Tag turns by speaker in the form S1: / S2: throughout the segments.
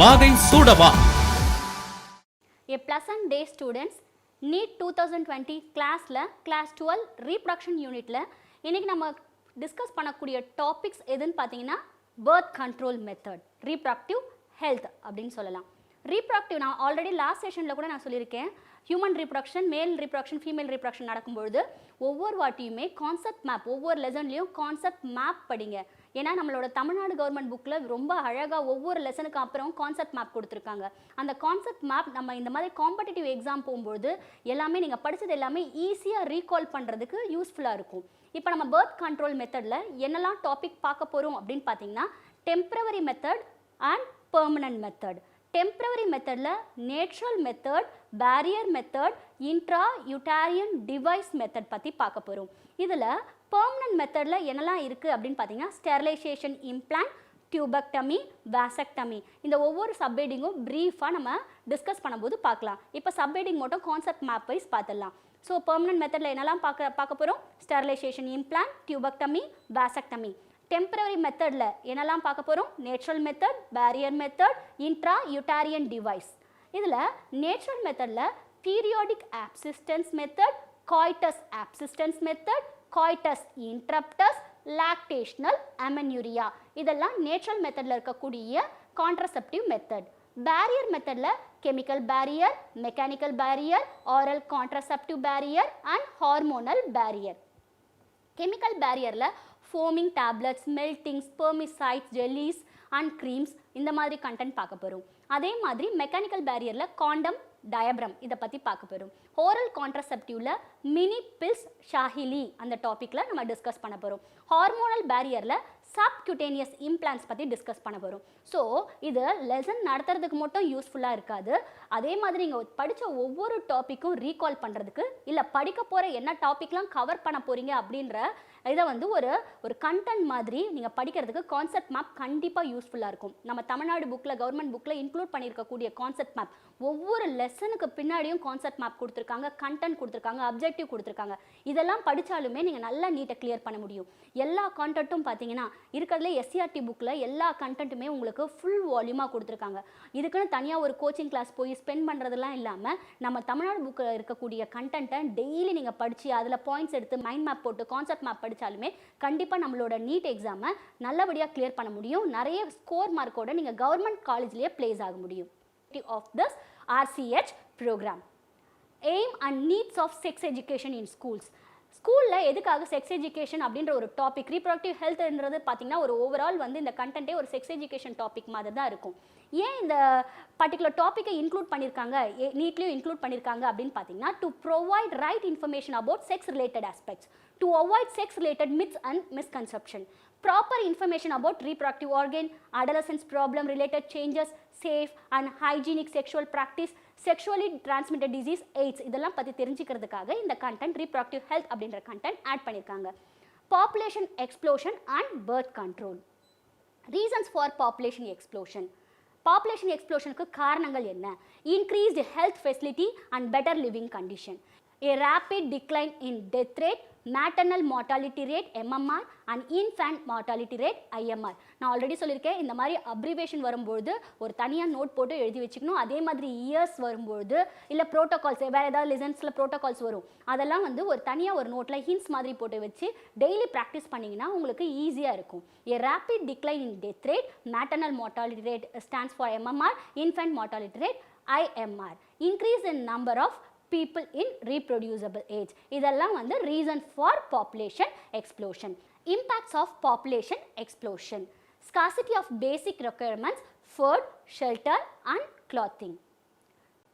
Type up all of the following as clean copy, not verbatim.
S1: வாகை சூடவா.
S2: A pleasant day students. NEET 2020 கிளாஸில் கிளாஸ் 12 ரீப்ரொடக்ஷன் யூனிட்டில் இன்றைக்கி நம்ம டிஸ்கஸ் பண்ணக்கூடிய டாபிக்ஸ் எதுன்னு பார்த்தீங்கன்னா birth control method, reproductive health அப்படின்னு சொல்லலாம். ரீப்ரொடக்டிவ் நான் ஆல்ரெடி லாஸ்ட் செஷனில் கூட நான் சொல்லியிருக்கேன். ஹியூமன் ரீப்ரொடக்ஷன், மேல் ரீப்ரொடக்ஷன், ஃபீமேல் ரீப்ரொடக்ஷன் நடக்கும்பொழுது ஒவ்வொரு வாட்டியுமே கான்செப்ட் மேப், ஒவ்வொரு லெசன்லேயும் கான்செப்ட் மேப் படிங்க. ஏன்னா நம்மளோட தமிழ்நாடு கவர்மெண்ட் புக்கில் ரொம்ப அழகாக ஒவ்வொரு லெசனுக்கு அப்புறம் கான்செப்ட் மேப் கொடுத்துருக்காங்க. அந்த கான்செப்ட் மேப் நம்ம இந்த மாதிரி காம்படிட்டிவ் எக்ஸாம் போகும்போது எல்லாமே நீங்கள் படித்தது எல்லாமே ஈஸியாக ரீகால் பண்ணுறதுக்கு யூஸ்ஃபுல்லாக இருக்கும். இப்போ நம்ம பர்த் கண்ட்ரோல் மெத்தடில் என்னெல்லாம் டாபிக் பார்க்க போகிறோம் அப்படின்னு பார்த்தீங்கன்னா temporary method and permanent method. Temporary மெத்தடில் natural method, barrier method, intra uterine device method பற்றி பார்க்க போகிறோம். இதில் பெர்மனன்ட் மெத்தடில் என்னெல்லாம் இருக்குது அப்படின்னு பார்த்தீங்கன்னா ஸ்டெரிலைசேஷன், இம்ப்ளான்ட், டியூபெக்டமி, வாசெக்டமி. இந்த ஒவ்வொரு சப்ஹெட்டிங்கும் ப்ரீஃபாக நம்ம டிஸ்கஸ் பண்ணும்போது பார்க்கலாம். இப்போ சப்ஹெட்டிங் மட்டும் கான்செப்ட் மேப் வைஸ் பார்த்துடலாம். ஸோ பெர்மனன்ட் மெத்தடில் என்னெல்லாம் பார்க்க போகிறோம்? Sterilisation, implant, tubectomy, vasectomy. Temporary மெத்தடில் என்னெல்லாம் பார்க்க போகிறோம்? Natural method, barrier method, intra uterine device. இதில் நேச்சுரல் மெத்தடில் பீரியாடிக் ஆப்சிஸ்டன்ஸ் மெத்தட், காய்டஸ் ஆப்சிஸ்டன்ஸ் மெத்தட், காய்டஸ் இன்ட்ரப்டஸ், லாக்டேஷனல் அமென்யூரியா, இதெல்லாம் நேச்சுரல் மெத்தடில் இருக்கக்கூடிய கான்ட்ரசெப்டிவ் மெத்தட். பேரியர் மெத்தடில் chemical barrier, mechanical barrier, Aral contraceptive barrier and hormonal barrier. Chemical பேரியரில் foaming tablets, melting, ஸ்பெர்மிசைட்ஸ், jellies and creams, இந்த மாதிரி content பார்க்க போகிறோம். அதே மாதிரி மெக்கானிக்கல் பேரியரில் காண்டம், டயப்ரம், இதை பற்றி பார்க்க போகிறோம். ஓரல் கான்ட்ரசெப்டிவில் மினி பில்ஸ், ஷாஹிலி, அந்த டாப்பிக்கில் நம்ம டிஸ்கஸ் பண்ண போகிறோம். ஹார்மோனல் பேரியரில் சப்குட்டேனியஸ் இம்ப்ளான்ஸ் பற்றி டிஸ்கஸ் பண்ண போகிறோம். ஸோ இது லெசன் நடத்துறதுக்கு மட்டும் யூஸ்ஃபுல்லாக இருக்காது. அதே மாதிரி நீங்கள் படித்த ஒவ்வொரு டாப்பிக்கும் ரீகால் பண்ணுறதுக்கு, இல்லை படிக்க போகிற என்ன டாப்பிக்லாம் கவர் பண்ண போகிறீங்க அப்படின்ற இதை வந்து ஒரு கண்டென்ட் மாதிரி நீங்கள் படிக்கிறதுக்கு கான்செப்ட் மேப் கண்டிப்பாக யூஸ்ஃபுல்லாக இருக்கும். நம்ம தமிழ்நாடு புக்கில், கவர்மெண்ட் புக்கில் இன்க்ளூட் பண்ணியிருக்கக்கூடிய கான்செப்ட் மேப், ஒவ்வொரு லெசனுக்கு பின்னாடியும் கான்செப்ட் மேப் கொடுத்துருக்காங்க, கண்டென்ட் கொடுத்துருக்காங்க, அப்ஜெக்டிவ் கொடுத்துருக்காங்க. இதெல்லாம் படித்தாலுமே நீங்கள் நல்லா நீட்டை கிளியர் பண்ண முடியும். எல்லா கான்டென்ட்டும் பார்த்தீங்கன்னா இருக்கிறதுல எஸ்சிஆர்டி புக்கில் எல்லா கண்டென்ட்டுமே உங்களுக்கு ஃபுல் வால்யூமாக கொடுத்துருக்காங்க. இதுக்குன்னு தனியாக ஒரு கோச்சிங் கிளாஸ் போய் ஸ்பெண்ட் பண்ணுறதுலாம் இல்லாமல் நம்ம தமிழ்நாடு புக்கில் இருக்கக்கூடிய கண்டென்ட்டை டெய்லி நீங்கள் படித்து அதில் பாயிண்ட்ஸ் எடுத்து மைண்ட் மேப் போட்டு கான்செப்ட் மேப் படித்தாலுமே கண்டிப்பாக நம்மளோட நீட் எக்ஸாமை நல்லபடியாக கிளியர் பண்ண முடியும். நிறைய ஸ்கோர் மார்க்கோட நீங்கள் கவர்மெண்ட் காலேஜ்லேயே பிளேஸ் ஆக முடியும். Of this RCH program. Aim and needs of sex education in schools. ஸ்கூலில் எதுக்காக செக்ஸ் எஜுகேஷன் அப்படின்ற ஒரு டாபிக், ரீப்ரொடக்டிவ் ஹெல்த்ன்றது பார்த்தீங்கன்னா ஒரு ஓவரால் வந்து இந்த கண்டென்ட்டே ஒரு செக்ஸ் எஜுகேஷன் டாபிக் மாதிரி தான் இருக்கும். ஏன் இந்த பர்டிகுலர் டாப்பிக்கை இன்க்ளூட் பண்ணியிருக்காங்க, நீட்லேயும் இன்க்ளூட் பண்ணியிருக்காங்க அப்படின்னு பார்த்தீங்கன்னா to provide right information about sex related aspects, to avoid sex related myths and misconception, proper information about reproductive organ, adolescence problem related changes, safe and hygienic sexual practice, sexually transmitted disease, AIDS, இதெல்லாம் பற்றி தெரிஞ்சுக்கிறதுக்காக இந்த content reproductive health அப்படின்ற content add பண்ணியிருக்காங்க. Population explosion and birth control. Reasons for population explosion. Population எக்ஸ்ப்ளோஷனுக்கு காரணங்கள் என்ன? Increased health facility and better living condition, a rapid decline in death rate, maternal mortality rate MMR and infant mortality rate IMR. நான் already சொல்லியிருக்கேன், இந்த மாதிரி abbreviation வரும்போது ஒரு தனியாக நோட் போட்டு எழுதி வச்சுக்கணும். அதே மாதிரி இயர்ஸ் வரும்போது இல்லை ப்ரோட்டோகால்ஸ், வேறு ஏதாவது லெசன்ஸில் ப்ரோட்டோகால்ஸ் வரும், அதெல்லாம் வந்து ஒரு தனியாக ஒரு நோட்டில் ஹின்ஸ் மாதிரி போட்டு வச்சு டெய்லி ப்ராக்டிஸ் பண்ணிங்கன்னா உங்களுக்கு ஈஸியாக இருக்கும். A rapid decline in death rate, maternal mortality rate stands for MMR, infant mortality rate IMR, increase in number of people in reproducible age. இதெல்லாம் வந்து reason for population explosion. Impacts of population explosion. Scarcity of basic requirements, food, shelter and clothing.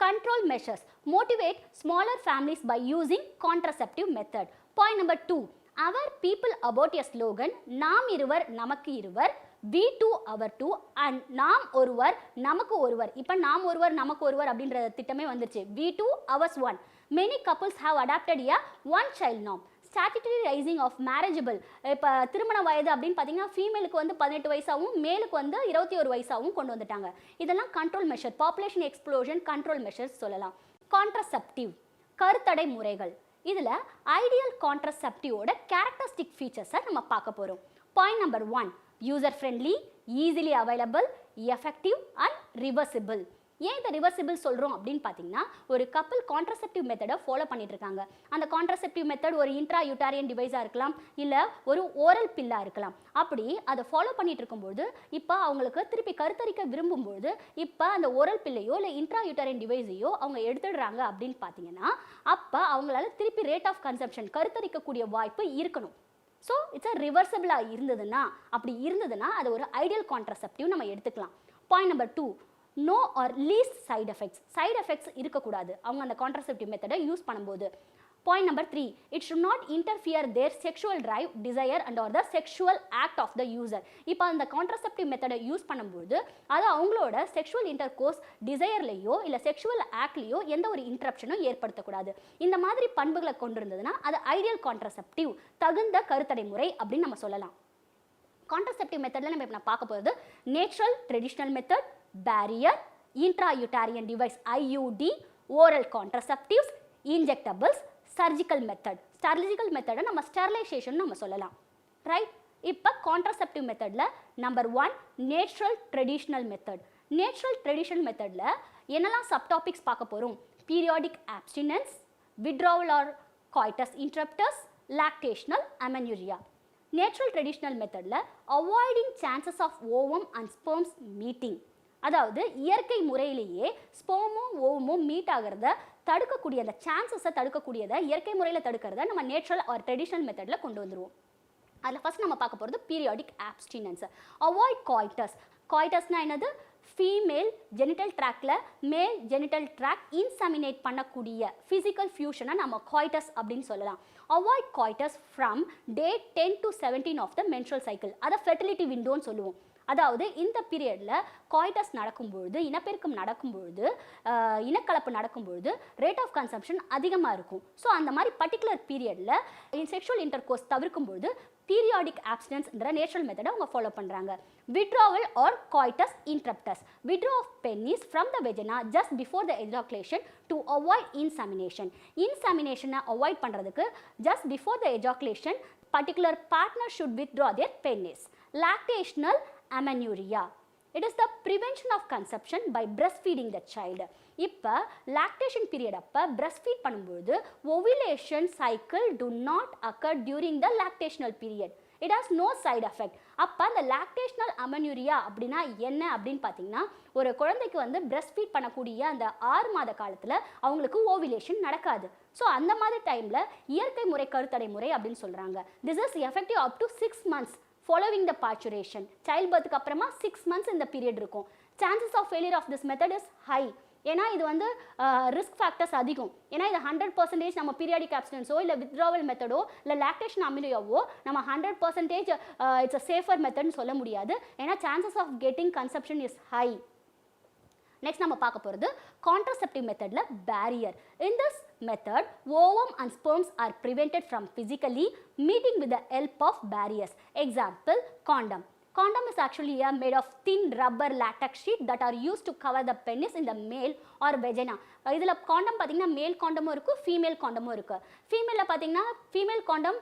S2: Control measures. Motivate smaller families by using contraceptive method. Point number 2. Our people about a slogan, நாம் இருவர் நமக்கு இருவர், we two our two and நாம் ஒருவர் நமக்கு ஒருவர். இப்போ நாம் ஒருவர் நமக்கு ஒருவர் அப்படின்ற திட்டமே வந்துருச்சு. we two ours one. Many couples have adopted a one child norm. Statutory rising of marriageable. இப்போ திருமண வயது அப்படின்னு பார்த்தீங்கன்னா ஃபீமேலுக்கு வந்து 18 வயசாகவும் மேலுக்கு வந்து 21 வயசாகவும் கொண்டு வந்துட்டாங்க. இதெல்லாம் control measure, population explosion control measures சொல்லலாம். கான்ட்ரசெப்டிவ், கருத்தடை முறைகள். இதில் ஐடியல் கான்ட்ரசெப்டிவோட கேரக்டரிஸ்டிக் ஃபீச்சர்ஸை நம்ம பார்க்க போகிறோம். Point number 1, user friendly, easily available, effective and reversible. ஏன் இதை ரிவர்சிபிள் சொல்கிறோம் அப்படின்னு பார்த்தீங்கன்னா, ஒரு கப்பல் கான்ட்ரசெப்டிவ் மெத்தடை ஃபாலோ பண்ணிட்டு இருக்காங்க. அந்த கான்ட்ரசெப்டிவ் மெத்தட் ஒரு இன்ட்ரா யூட்டாரியன் டிவைஸாக இருக்கலாம், இல்லை ஒரு ஓரல் பில்லாக இருக்கலாம். அப்படி அதை ஃபாலோ பண்ணிட்டு இருக்கும்போது இப்போ அவங்களுக்கு திருப்பி கருத்தரிக்க விரும்பும்போது இப்போ அந்த ஓரல் பில்லையோ இல்லை இன்ட்ரா யூட்டாரியன் டிவைஸையோ அவங்க எடுத்துடுறாங்க அப்படின்னு பார்த்தீங்கன்னா, அப்போ அவங்களால திருப்பி ரேட் ஆஃப் கன்சப்ஷன் கருத்தரிக்கக்கூடிய வாய்ப்பு இருக்கணும். ஸோ இட்ஸ் அ ரிவர்சபிளாக இருந்ததுன்னா, அப்படி இருந்ததுன்னா அது ஒரு ஐடியல் கான்ட்ரசெப்டிவ் நம்ம எடுத்துக்கலாம். Point number 2, no or least side effects. Side effects இருக்கக்கூடாது அவங்க அந்த கான்ட்ரசெப்டிவ் மெத்தடை யூஸ் பண்ணும்போது. Point number 3, it should not interfere their sexual drive, desire and or the sexual act of the user. இப்போ அந்த contraceptive மெத்தடை யூஸ் பண்ணும்போது அது அவங்களோட செக்ஷுவல் இன்டர்கோர்ஸ் டிசையர்லையோ இல்லை செக்ஷுவல் ஆக்ட்லையோ எந்த ஒரு இன்டரப்ஷனும் ஏற்படுத்தக்கூடாது. இந்த மாதிரி பண்புகளை கொண்டிருந்ததுன்னா அது ஐடியல் கான்ட்ரசெப்டிவ், தகுந்த கருத்தடை முறை அப்படின்னு நம்ம சொல்லலாம். கான்ட்ரசெப்டிவ் மெத்தடில் நம்ம இப்போ பார்க்க போகிறது natural traditional method, barrier, intrauterine device IUD, oral contraceptives, injectables, surgical method. Surgical method நம்ம sterilization நம்ம சொல்லலாம். ரைட்? இப்போ கான்ட்ரசெப்டிவ் மெத்தடில் number 1 natural traditional method. Natural traditional மெத்தடில் என்னெல்லாம் சப்டாபிக்ஸ் பார்க்க போகிறோம்? Periodic abstinence, withdrawal or coitus interruptus, lactational amenorrhea. Natural traditional மெத்தடில் avoiding chances of ovum and sperms meeting, அதாவது இயற்கை முறையிலேயே ஸ்பெர்மும் ஓவமும் மீட் ஆகிறத தடுக்கக்கூடிய அந்த சான்சஸை தடுக்கக்கூடியதை இயற்கை முறையில் தடுக்கிறத நம்ம நேச்சுரல் ஆர் ட்ரெடிஷ்னல் மெத்தடில் கொண்டு வந்துடுவோம். அதில் ஃபஸ்ட் நம்ம பார்க்க போகிறது பீரியாடிக் ஆப்ஸ்டினன்ஸ். அவாய்ட் காய்டஸ். காய்டஸ்னா என்னது? ஃபீமேல் ஜெனிட்டல் ட்ராக்டில் மேல் ஜெனிட்டல் ட்ராக் இன்செமினேட் பண்ணக்கூடிய ஃபிசிக்கல் ஃபியூஷனை நம்ம காய்டஸ் அப்படின்னு சொல்லலாம். Avoid coitus from day 10 to 17 of the menstrual cycle, அதை ஃபெர்டிலிட்டி விண்டோன்னு சொல்லுவோம். அதாவது இந்த பீரியடில் காய்டஸ் நடக்கும்பொழுது, இனப்பெருக்கம் நடக்கும்பொழுது, இனக்கலப்பு நடக்கும்பொழுது ரேட் ஆஃப் கன்சம்ஷன் அதிகமாக இருக்கும். ஸோ அந்த மாதிரி பர்டிகுலர் பீரியடில் செக்ஷுவல் இன்டர்கோர்ஸ் தவிர்க்கும்பொழுது பீரியாடிக் ஆப்ஸ்டினன்ஸ்ன்ற நேச்சுரல் மெத்தடை அவங்க ஃபாலோ பண்ணுறாங்க. Withdrawal or coitus interruptus. Withdraw of penis from the vagina just before the ejaculation to avoid insemination. இன்செமினேஷனை அவாய்ட் பண்ணுறதுக்கு just before the ejaculation particular partner should withdraw their penis. Lactational amenorrhea. It is the prevention of conception by breastfeeding the child. இப்போ lactation period அப்போ breastfeed பண்ணும்போது ovulation cycle do not occur during the lactational period. It has no side effect. அப்போ அந்த lactational amenorrhea அப்படின்னா என்ன அப்படின்னு பார்த்தீங்கன்னா, ஒரு குழந்தைக்கு வந்து breastfeed பண்ணக்கூடிய அந்த 6 மாத காலத்தில் அவங்களுக்கு ஓவிலேஷன் நடக்காது. ஸோ அந்த மாதிரி டைமில் இயற்கை முறை கருத்தடை முறை அப்படின்னு சொல்கிறாங்க. This is effective up to 6 months following the parturition. Child பர்த்துக்கு அப்புறமா 6 months இந்த பீரியட் இருக்கும். Chances of failure of this method is high. ஏன்னா இது வந்து ரிஸ்க் ஃபேக்டர்ஸ் அதிகம். ஏன்னா இது 100% நம்ம பீரியாடிக் ஆப்ஸ்டினன்ஸோ இல்லை வித்ட்ராவல் மெத்தடோ இல்லை லாக்டேஷன் அமிலியோவோ நம்ம 100% இட்ஸ் அ சேஃபர் மெத்தட்னு சொல்ல முடியாது. ஏன்னா chances of getting conception is high. Next நம்ம பார்க்க போகிறது கான்ட்ரசெப்டிவ் மெத்தடில் barrier. In this method, ovum and sperms are prevented from physically meeting with the help of barriers. Example, condom. Condom is actually made of thin rubber latex sheet that are used to cover the penis in the male or vagina. இதில் காண்டம் பார்த்தீங்கன்னா மேல் காண்டமும் இருக்குது, female காண்டமும் இருக்குது. ஃபீமேலில் பார்த்தீங்கன்னா female condom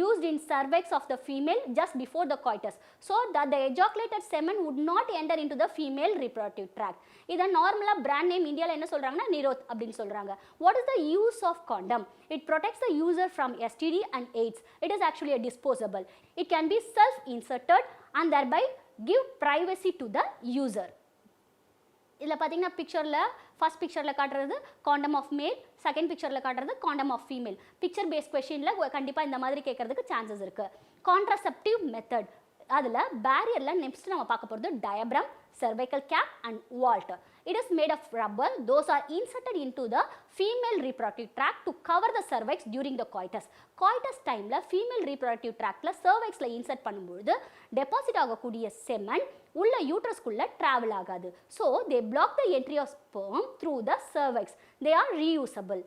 S2: used in cervix of the female just before the coitus, so that the ejaculated semen would not enter into the female reproductive tract. இதை நார்மலாக brand name இந்தியாவில் என்ன சொல்கிறாங்கன்னா நிரோத் அப்படின்னு சொல்கிறாங்க. What is the use of condom? It protects the user from STD and AIDS. It is actually a disposable. It can be self-inserted and thereby give privacy to the user. இதில் பார்த்தீங்கன்னா பிக்சரில் first பிக்சரில் காட்டுறது காண்டம் of male, second பிக்சரில் காட்டுறது காண்டம் of female. Picture paste கொஷினில் கண்டிப்பாக இந்த மாதிரி கேட்கறதுக்கு சான்சஸ் இருக்குது. கான்ட்ரசெப்டிவ் மெத்தட், அதில் பேரியரில் நெக்ஸ்ட் நம்ம பார்க்க போகிறது diaphragm, cervical cap and vault. It is made of rubber. Those are inserted into the female reproductive tract to cover the cervix during the coitus. Coitus timeல female reproductive tractல cervixல insert பண்ணும்போது deposit ஆகக்கூடிய semen உள்ள யூட்ரஸ்குள்ள travel ஆகாது. So they block the entry of sperm through the cervix. They are reusable.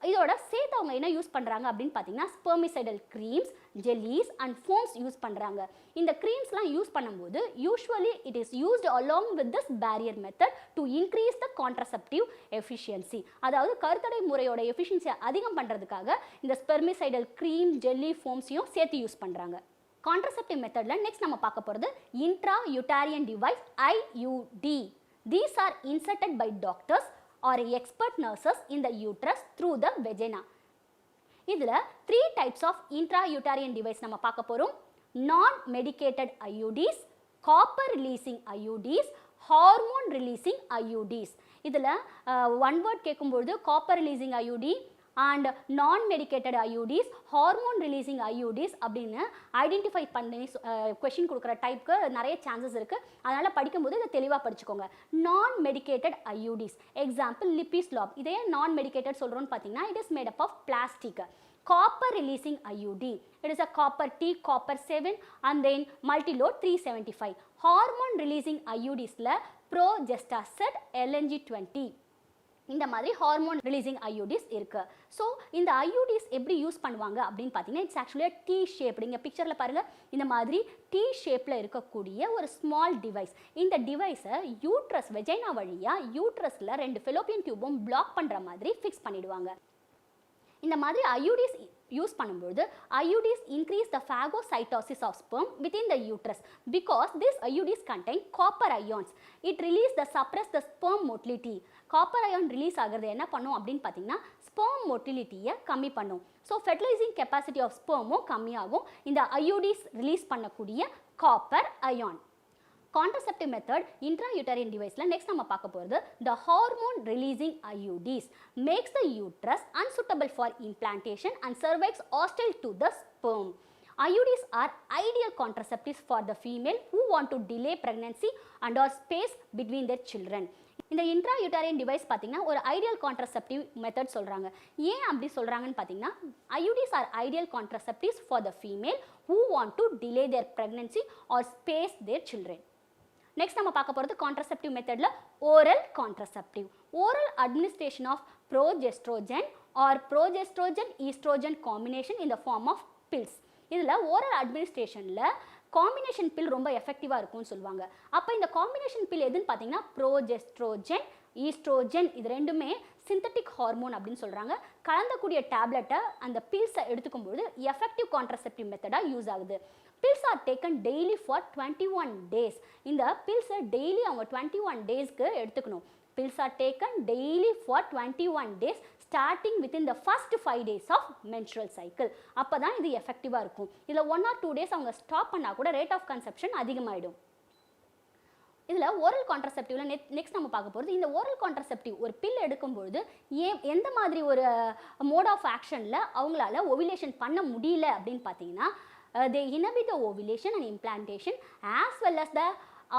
S2: இதோட சேர்த்து அவங்க என்ன use பண்ணுறாங்க அப்படின்னு பார்த்தீங்கன்னா spermicidal creams, jellies and foams use பண்ணுறாங்க. இந்த க்ரீம்ஸ்லாம் யூஸ் பண்ணும்போது usually it is used along with this barrier method to increase the contraceptive efficiency. அதாவது கருத்தடை முறையோட எஃபிஷியன்சியை அதிகம் பண்ணுறதுக்காக இந்த ஸ்பெர்மிசைடல் க்ரீம், ஜெல்லி, ஃபோம்ஸையும் சேர்த்து யூஸ் பண்ணுறாங்க. கான்ட்ரசெப்டிவ் மெத்தடில் நெக்ஸ்ட் நம்ம பார்க்க போகிறது intra uterine device IUD. These are inserted by doctors or expert nurses in the uterus through the vagina. இதில் 3 types of intrauterine device நம்ம பார்க்க போகிறோம். Non-medicated IUDs, copper releasing IUDs, hormone releasing IUDs. இதில் one word கேட்கும்பொழுது copper releasing IUD and non-medicated IUDs, hormone releasing IUDs அப்படின்னு identify பண்ணி question கொடுக்குற டைப்புக்கு நிறைய சான்சஸ் இருக்குது. அதனால் படிக்கும்போது இதை தெளிவாக படிச்சுக்கோங்க. non-medicated IUDs example லிப்பிஸ்லாப். இதே non-medicated சொல்கிறோன்னு பார்த்தீங்கன்னா it is made up of plastic. Copper releasing IUD, it is a copper T, copper 7 and then multi-load 375. Hormone releasing IUDsல Progestastat, LNG20 இந்த மாதிரி ஹார்மோன் ரிலீசிங் ஐயூடிஸ் இருக்குது. ஸோ இந்த ஐயூடிஸ் எப்படி யூஸ் பண்ணுவாங்க அப்படின்னு பார்த்தீங்கன்னா இட்ஸ் ஆக்சுவலி டீ ஷேப். இங்கே பிக்சரில் பாருங்கள், இந்த மாதிரி டீ ஷேப்பில் இருக்கக்கூடிய ஒரு ஸ்மால் டிவைஸ். இந்த டிவைஸை யூட்ரஸ் வெஜைனா வழியாக யூட்ரஸில் 2 ஃபெலோப்பியன் டியூபும் பிளாக் பண்ணுற மாதிரி ஃபிக்ஸ் பண்ணிடுவாங்க. இந்த மாதிரி ஐயூடிஸ் யூஸ் பண்ணும்போது IUDs increase the phagocytosis of sperm within the uterus because these IUDs contain copper ions. It release the suppress the sperm motility. Copper ion release ஆகிறது என்ன பண்ணும் அப்படின்னு பார்த்தீங்கன்னா sperm motility-யை கம்மி பண்ணும். ஸோ ஃபெர்டிலைசிங் கெப்பாசிட்டி ஆஃப் ஸ்பெர்மும் கம்மியாகும் இந்த IUDs ரிலீஸ் பண்ணக்கூடிய copper ion. Contraceptive method intrauterine device-ல next நம்ம பார்க்க போகிறது the hormone releasing IUDs makes the uterus unsuitable for implantation and cervix hostile to the sperm. IUDs are ideal contraceptives for the female who want to delay pregnancy and or space between their children. இந்த intrauterine device பார்த்தீங்கன்னா ஒரு ideal contraceptive method சொல்கிறாங்க. ஏன் அப்படி சொல்கிறாங்கன்னு பார்த்தீங்கன்னா IUDs are ideal contraceptives for the female who want to delay their pregnancy or space their children. Next நம்ம பார்க்க போகிறது கான்ட்ரசெப்டிவ் மெத்தடில் oral contraceptive. Oral administration of progestogen or progestogen oestrogen combination in the form of pills. இதில் oral அட்மினிஸ்ட்ரேஷனில் combination pill ரொம்ப எஃபெக்டிவாக இருக்கும்னு சொல்லுவாங்க. அப்போ இந்த காம்பினேஷன் பில் எதுன்னு பார்த்தீங்கன்னா ப்ரோஜெஸ்ட்ரோஜன் ஈஸ்ட்ரோஜன், இது ரெண்டுமே சிந்தட்டிக் ஹார்மோன் அப்படின்னு சொல்கிறாங்க. கலந்தக்கூடிய டேப்லெட்டை அந்த பில்ஸை எடுத்துக்கும்போது எஃபெக்டிவ் கான்ட்ரசெப்டிவ் மெத்தடாக யூஸ் ஆகுது. Pills are taken daily for 21 days. இந்த pills-ஐ டெய்லி அவங்க 21 டேஸ்க்கு எடுத்துக்கணும். Pills are taken daily for 21 days starting within the first 5 days of menstrual cycle. அப்போ தான் இது எஃபெக்டிவாக இருக்கும். இதில் 1 or 2 days அவங்க ஸ்டாப் பண்ணால் கூட ரேட் ஆஃப் கன்செப்ஷன் அதிகமாகிடும். இதில் ஓரல் கான்ட்ரசெப்டிவ்ல நெக்ஸ்ட் நம்ம பார்க்க போகிறது இந்த ஓரல் கான்ட்ரசெப்டிவ் ஒரு பில் எடுக்கும்பொழுது எந்த மாதிரி ஒரு மோட் ஆஃப் ஆக்ஷனில் அவங்களால ஓவிலேஷன் பண்ண முடியல அப்படின்னு பார்த்தீங்கன்னா they inhibit the ovulation and implantation as well as the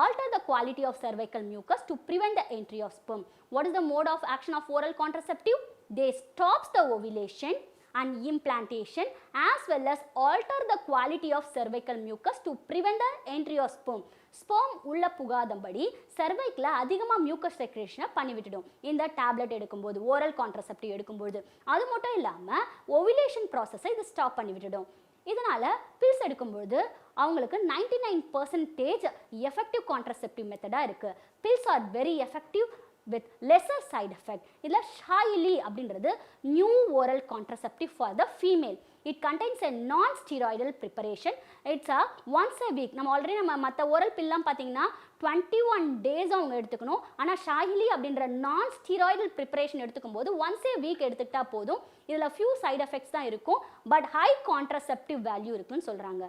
S2: alter the quality of cervical mucus to prevent the entry of sperm. What is the mode of action of oral contraceptive? They stops the ovulation and implantation as well as alter the quality of cervical mucus to prevent the entry of sperm. Sperm உள்ள புகாதபடி cervicல அதிகமாக mucus secretion பண்ணிவிட்டுடும் இந்த tablet எடுக்கும்போது, oral contraceptive எடுக்கும்போது. அது மட்டும் இல்லாமல் ovulation ப்ராசஸை இது ஸ்டாப் பண்ணிவிட்டுடும். இதனால் பில்ஸ் எடுக்கும்பொழுது அவங்களுக்கு 99% எஃபெக்டிவ் கான்ட்ரசெப்டிவ் மெத்தடாக இருக்குது. Pills are very effective with lesser side effect. இதில் ஷாயிலி அப்படின்றது new oral contraceptive for the female. It contains a non steroidal preparation. It's once a week. நம்ம ஆல்ரெடி நம்ம மற்ற ஓரல் பில்லாம் பார்த்தீங்கன்னா 21 டேஸ் அவங்க எடுத்துக்கணும். ஆனால் ஷாஹிலி அப்படின்ற நான் ஸ்டீராய்டல் ப்ரிப்பரேஷன் எடுத்துக்கும் போது ஒன்ஸ் எ வீக் எடுத்துக்கிட்டா போதும். இதில் ஃபியூ சைட் எஃபெக்ட்ஸ் தான் இருக்கும், பட் ஹை கான்ட்ரசெப்டிவ் வேல்யூ இருக்குன்னு சொல்கிறாங்க.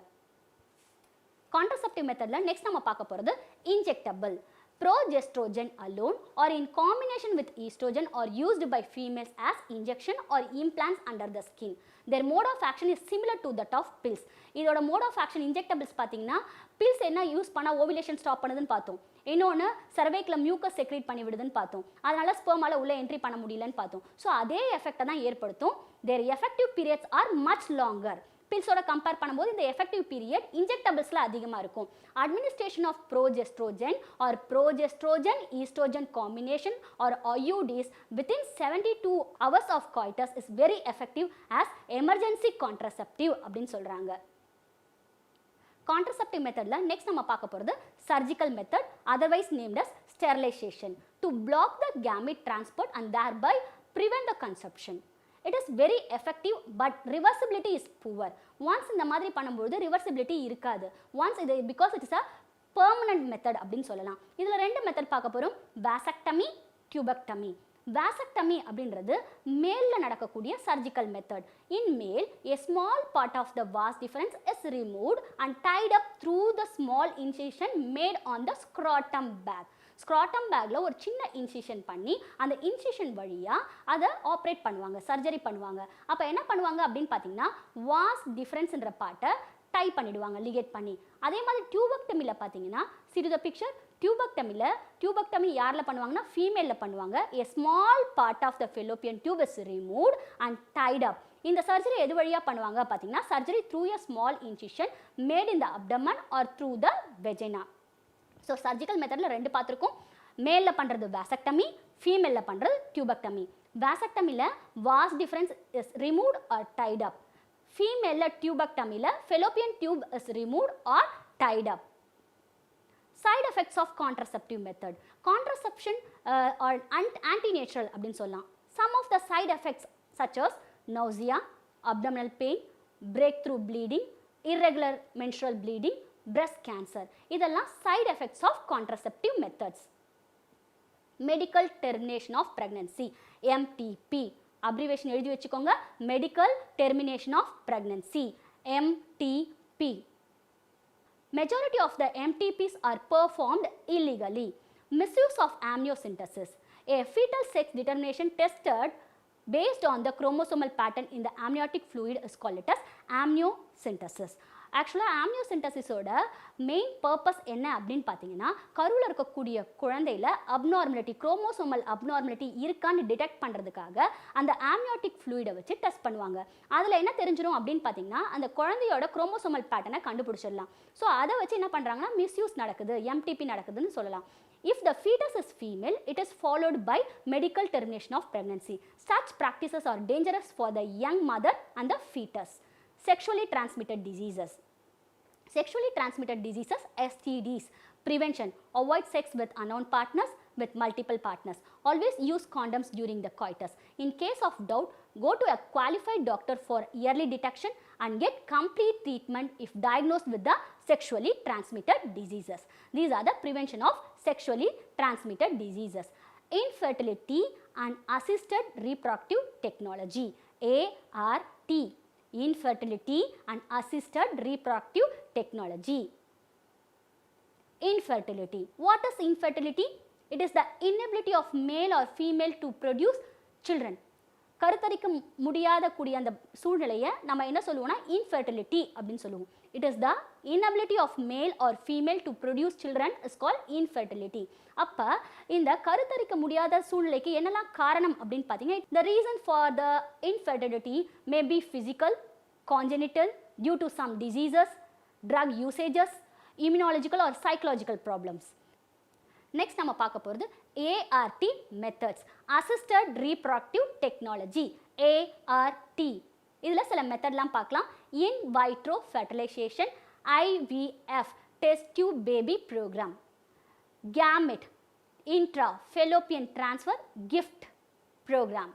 S2: கான்ட்ரசெப்டிவ் மெத்தடில் நெக்ஸ்ட் நம்ம பார்க்க போகிறது injectable. Progestogen alone or in combination with estrogen are used by females as injection or implants under the skin. Their mode of action is similar to that of pills. இதோட mode of action injectables பார்த்தீங்கன்னா pills என்ன use பண்ணால் ovulation stop பண்ணுதுன்னு பார்த்தோம். இன்னொன்று சர்வைக்கில் mucus secrete பண்ணி விடுதுன்னு பார்த்தோம். அதனால் ஸ்பெர்மால உள்ளே என்ட்ரி பண்ண முடியலன்னு பார்த்தோம். ஸோ அதே எஃபெக்டை தான் ஏற்படுத்தும். Their effective periods are much longer. பில்ஸோட கம்பேர் பண்ணும்போது இந்த எஃபெக்டிவ் பீரியட் இன்ஜெக்டபிள்ஸில் அதிகமாக இருக்கும். Administration of progestogen or progestogen oestrogen combination or IUDs within 72 hours of coitus is very effective as emergency contraceptive அப்படின்னு சொல்கிறாங்க. கான்ட்ரசெப்டிவ் மெத்தடில் நெக்ஸ்ட் நம்ம பார்க்க போகிறது surgical method, otherwise named as sterilisation, to block the gamete transport and thereby prevent the conception. It is very effective but reversibility is poor. Once இந்த மாதிரி பண்ணும்போது reversibility இருக்காது. Once இது because it is a permanent method அப்படின்னு சொல்லலாம். இதில் 2 method பார்க்க போகிறோம், வாசெக்டமி, டியூபெக்டமி. வாசெக்டமி அப்படின்றது மேலில் நடக்கக்கூடிய சர்ஜிக்கல் மெத்தட். இன் மேல் a small part of the vas deferens is removed and tied up through the small incision made on the scrotum bag. ஸ்க்ராட்டம் பேக்கில் ஒரு சின்ன இன்சிஷன் பண்ணி அந்த இன்சிஷன் வழியாக அதை ஆப்ரேட் பண்ணுவாங்க, சர்ஜரி பண்ணுவாங்க. அப்போ என்ன பண்ணுவாங்க அப்படின்னு பார்த்தீங்கன்னா வாஸ் டிஃப்ரென்ஸ்ன்ற பார்ட்டை டை பண்ணிடுவாங்க, லிகேட் பண்ணி. அதே மாதிரி டியூபெக்டமியில் பார்த்தீங்கன்னா சிறிது பிக்சர், டியூபெக்டமி யாரில் பண்ணுவாங்கன்னா ஃபீமேலில் பண்ணுவாங்க. a small part of the fallopian tube is removed and tied up. இந்த சர்ஜரி எது வழியாக பண்ணுவாங்க பார்த்தீங்கன்னா surgery through a small incision made in the abdomen or through the vagina. So surgical மெத்தடில் 2 பார்த்துருக்கோம். மேலில் பண்ணுறது வாசெக்டமி, ஃபீமேலில் பண்ணுறது டியூபெக்டமி. வாசெக்டமியில் vas deferens is removed or tied up. ஃபீமேலில் டியூபெக்டமியில் fallopian tube is removed or tied up. Side effects of contraceptive method. Contraception are antinatural அப்படின்னு சொல்லலாம். Some of the side effects such as nausea, abdominal pain, breakthrough bleeding, irregular menstrual bleeding, breast cancer. இதெல்லாம் side effects of contraceptive methods. Medical termination of pregnancy, MTP. abbreviation எழுதி வச்சுக்கோங்க, medical termination of pregnancy, MTP. Majority of the MTPs are performed illegally. Misuse of amniocentesis. A fetal sex determination tested based on the chromosomal pattern in the amniotic fluid is called it as amniocentesis. ஆக்சுவலாக ஆம்னியோசென்டசிஸோட main purpose என்ன அப்படின்னு பார்த்தீங்கன்னா கருவில் இருக்கக்கூடிய குழந்தையில் abnormality, chromosomal abnormality இருக்கான்னு detect பண்ணுறதுக்காக அந்த amniotic ஃப்ளூயிடை வச்சு டெஸ்ட் பண்ணுவாங்க. அதில் என்ன தெரிஞ்சிடும் அப்படின்னு பார்த்தீங்கன்னா அந்த குழந்தையோட குரோமோசோமல் பேட்டர்னை கண்டுபிடிச்சிடலாம். ஸோ அதை வச்சு என்ன பண்ணுறாங்கன்னா மிஸ்யூஸ் நடக்குது, எம்டிபி நடக்குதுன்னு சொல்லலாம். If the fetus is female, it is followed by medical termination of pregnancy. Such practices are dangerous for the young mother and the fetus. Sexually transmitted diseases. Sexually transmitted diseases, STDs. Prevention. Avoid sex with unknown partners, with multiple partners. Always use condoms during the coitus. In case of doubt, go to a qualified doctor for early detection and get complete treatment if diagnosed with the sexually transmitted diseases. These are the prevention of sexually transmitted diseases. Infertility and assisted reproductive technology, ART. Infertility and assisted reproductive technology. Infertility. What is infertility? It is the inability of male or female to produce children. கருத்தரிக்க முடியாத கூடிய அந்த சூழ்நிலையை நம்ம என்ன சொல்லுவோம்னா infertility அப்படின்னு சொல்லுவோம். It is the inability of male or female to produce children is called infertility. அப்போ இந்த கருத்தரிக்க முடியாத சூழ்நிலைக்கு என்னெல்லாம் காரணம் அப்படின்னு பார்த்தீங்கன்னா the reason for the infertility may be physical, congenital, due to some diseases, drug usages, immunological or psychological problems. Next நம்ம பார்க்க போகிறது ART methods, assisted reproductive technology, ART. இதில் சில மெத்தட்லாம் பார்க்கலாம். in vitro fertilization, IVF, test tube baby program, gamete, intra fallopian transfer, gift program.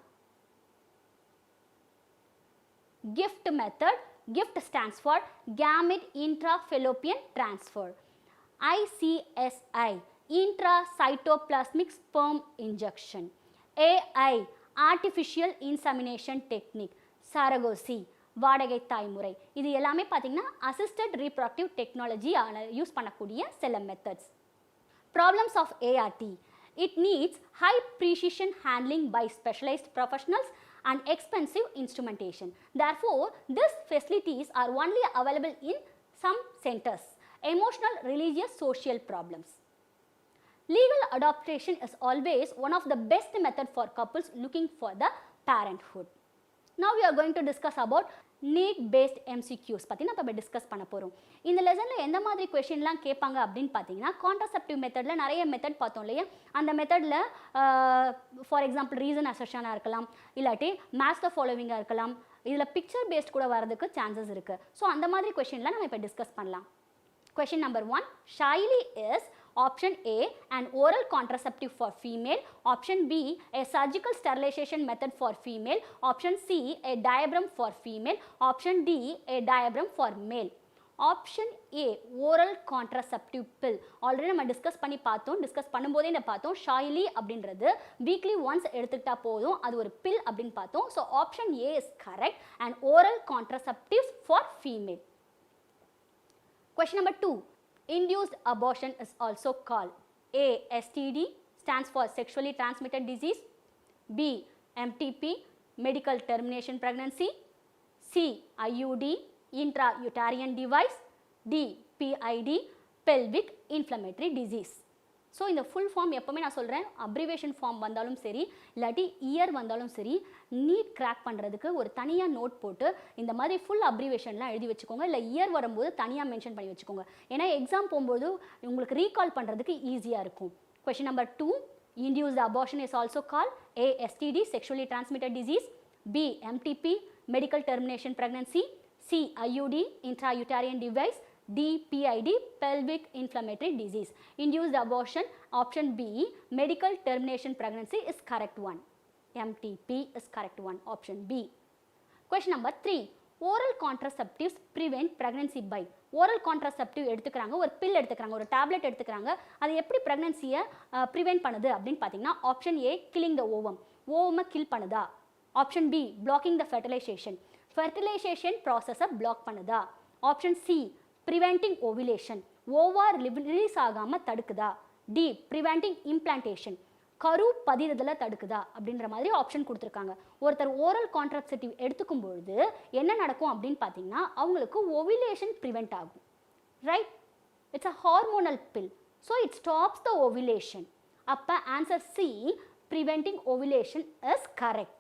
S2: Gift method, gift stands for gamete intrafallopian transfer. ICSI, intracytoplasmic sperm injection. AI, artificial insemination technique, surrogacy, வாடகை தாய்முறை. இது எல்லாமே பார்த்தீங்கன்னா assisted reproductive technology use பண்ணக்கூடிய சில methods. Problems of ART. It needs high precision handling by specialized professionals and expensive instrumentation. Therefore, these facilities are only available in some centers. Emotional, religious, social problems. Legal adoption is always one of the best method for couples looking for the parenthood. Now we are going to discuss about need based MCQs பற்றி நம்ம discuss பண்ண போகிறோம். இந்த லெசனில் எந்த மாதிரி கொஷின்லாம் கேட்பாங்க அப்படின்னு பார்த்தீங்கன்னா கான்ட்ரசெப்டிவ் மெத்தடில் நிறைய மெத்தட் பார்த்தோம் இல்லையா, அந்த மெத்தடில் ஃபார் எக்ஸாம்பிள் ரீசன் அசர்ஷனாக இருக்கலாம், இல்லாட்டி மேட்ச் த ஃபாலோவிங்காக இருக்கலாம், இதில் பிக்சர் பேஸ்ட் கூட வரதுக்கு சான்சஸ் இருக்குது. ஸோ அந்த மாதிரி கொஷின்லாம் நம்ம இப்போ டிஸ்கஸ் பண்ணலாம். Question number 1, Shaili is option A, an oral contraceptive for female, option B, a surgical sterilization method for female, option C, a diaphragm for female, option D, a diaphragm for male. Option A oral contraceptive bill. Already நம்ம discuss பண்ணும்போதே என்ன பார்த்தோம், ஷாய்லி அப்படின்றது weekly once எடுத்துக்கிட்டா போதும், அது ஒரு pill அப்படின்னு பார்த்தோம். So option A is correct and oral contraceptives for female. Question number 2. Induced abortion is also called A. STD stands for sexually transmitted disease. B. MTP medical termination pregnancy. C. IUD intrauterine device. D. PID pelvic inflammatory disease. So இந்த full form எப்போவுமே நான் சொல்கிறேன், abbreviation form வந்தாலும் சரி இல்லாட்டி year வந்தாலும் சரி, NEET crack பண்ணுறதுக்கு ஒரு தனியாக நோட் போட்டு இந்த மாதிரி ஃபுல் அப்ரிவேஷன்லாம் எழுதி வச்சுக்கோங்க. இல்லை இயர் வரும்போது தனியாக மென்ஷன் பண்ணி வச்சுக்கோங்க. ஏன்னா எக்ஸாம் போகும்போது உங்களுக்கு ரீகால் பண்ணுறதுக்கு ஈஸியாக இருக்கும். Question number 2. Induced abortion is also called A. STD sexually transmitted disease. B. MTP medical termination pregnancy. C. IUD intrauterine device. D. PID pelvic inflammatory disease. Induced abortion, option B medical termination pregnancy is correct one. MTP is correct one, option B. Question number 3. Oral contraceptives prevent pregnancy by. oral contraceptive எடுத்துக்கிறாங்க, ஒரு bill எடுத்துக்கிறாங்க, ஒரு tablet எடுத்துக்கிறாங்க, அது எப்படி ப்ரெக்னன்சியை prevent பண்ணுது அப்படின்னு பார்த்தீங்கன்னா ஆப்ஷன் ஏ கில்லிங் த ஓவமை கில் பண்ணுதா. Option B blocking the fertilisation ப்ராசஸை பிளாக் பண்ணுதா. Option C preventing ovulation, ovary release ஆகாமல் தடுக்குதா. டி preventing implantation, கரு பதிதலை தடுக்குதா அப்படின்ற மாதிரி ஆப்ஷன் கொடுத்துருக்காங்க. ஒருத்தர் ஓரல் கான்ட்ராசெப்டிவ் எடுத்துக்கும் பொழுது என்ன நடக்கும் அப்படின்னு பார்த்தீங்கன்னா அவங்களுக்கு ஓவிலேஷன் ப்ரிவெண்ட் ஆகும். Right, it's a hormonal pill, so it stops the ovulation. அப்போ answer C preventing ovulation is correct.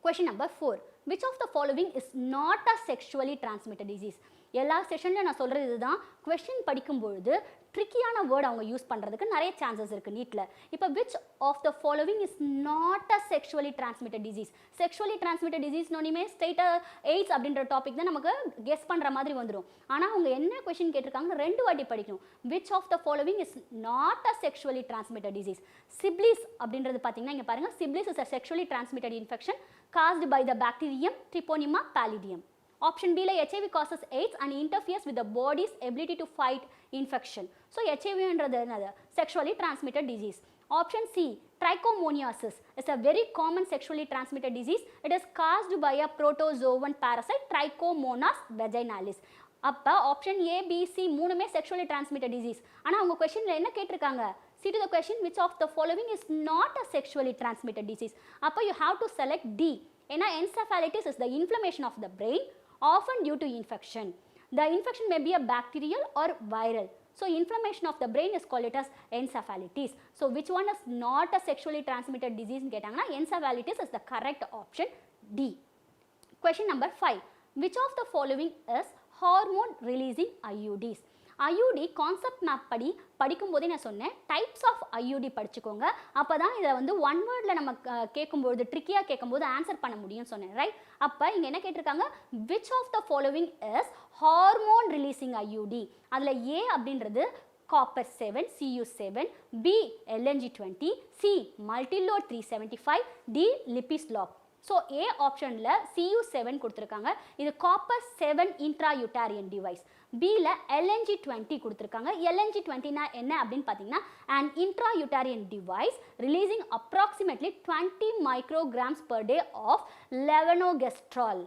S2: Question number 4. Which of the following is not a sexually transmitted disease? எல்லா செஷன்லையும் நான் சொல்கிறது இதுதான். கொஸ்டின் படிக்கும்பொழுது ட்ரிக்கியான word அவங்க use பண்ணுறதுக்கு நிறைய chances இருக்குது நீட்டில். இப்போ which of the following is not a sexually transmitted disease. Sexually transmitted டிசீஸ்னோனையுமே ஸ்ட்ரெயிட்டாக எய்ட்ஸ் அப்படின்ற டாபிக் தான் நமக்கு கெஸ் பண்ணுற மாதிரி வந்துடும். ஆனால் அவங்க என்ன கொஸ்டின் கேட்டிருக்காங்க, 2 வாட்டி படிக்கணும். Which of the following is not a sexually transmitted disease. Syphilis அப்படின்றது பார்த்தீங்கன்னா இங்கே பாருங்கள், syphilis is a sexually transmitted infection caused by the bacterium Treponema pallidum. Option B la HIV causes AIDS and interferes with the body's ability to fight infection. So HIV என்றது என்னது, sexually transmitted disease. Option C trichomoniasis is a very common sexually transmitted disease. It is caused by a protozoan parasite Trichomonas vaginalis. அப்போ option ஏ B C மூணுமே sexually transmitted disease. ஆனால் அவங்க கொஸ்டினில் என்ன கேட்டிருக்காங்க, see to the question which of the following is not a sexually transmitted disease. அப்போ you have to select D. ஏன்னா encephalitis is the inflammation of the brain often due to infection. The infection may be a bacterial or viral. So inflammation of the brain is called it as encephalitis. So which one is not a sexually transmitted disease னு கேட்டாங்கன்னா encephalitis is the correct option D. Question number 5. Which of the following is hormone releasing IUDs? ஐயூடி concept map படி படிக்கும்போதே நான் சொன்னேன், types of ஐயூடி படிச்சுக்கோங்க. அப்போ தான் இதை வந்து ஒன் வேர்டில் நம்ம கேட்கும்போது ட்ரிக்கியாக கேட்கும்போது ஆன்சர் பண்ண முடியும்னு சொன்னேன். ரைட், அப்போ இங்கே என்ன கேட்டிருக்காங்க, which of the following is hormone releasing IUD. அதில் ஏ அப்படின்றது copper 7 Cu7, B LNG20, C multilode 375, D Lipislop. So ஏ ஆப்ஷனில் Cu7 கொடுத்துருக்காங்க, இது காப்பர் 7 இன்ட்ராயூட்டாரியன் டிவைஸ். பியில் LNG20 கொடுத்துருக்காங்க. LNG20னா என்ன அப்படின்னு பார்த்தீங்கன்னா an intrauterine device releasing approximately 20 micrograms per day of levonorgestrel.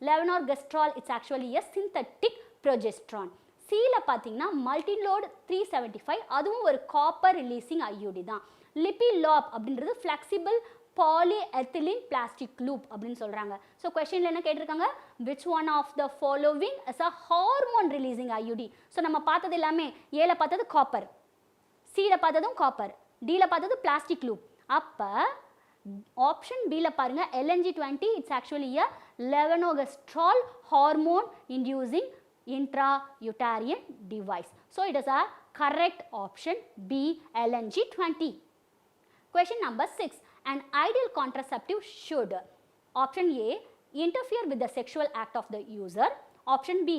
S2: Levonorgestrel it's actually a synthetic progesterone. சியில் பார்த்தீங்கன்னா மல்டிலோட் 375, அதுவும் ஒரு காப்பர் ரிலீசிங் ஐயூடி தான். லிபிலாப் அப்படின்றது ஃப்ளெக்சிபிள் polyethylene plastic loop அப்படின்னு சொல்கிறாங்க. ஸோ கொஸ்டினில் என்ன கேட்டிருக்காங்க, which one of the following is a hormone releasing IUD. So நம்ம பார்த்தது எல்லாமே ஏல பார்த்தது காப்பர், சியில் பார்த்ததும் காப்பர், டியில் பார்த்தது பிளாஸ்டிக் லூப். அப்போ ஆப்ஷன் பியில் பாருங்கள் LNG20 it's actually a levonorgestrel hormone inducing intrauterine device. So it is a correct option B LNG20. Question number 6. An ideal contraceptive should, option A interfere with the sexual act of the user, option B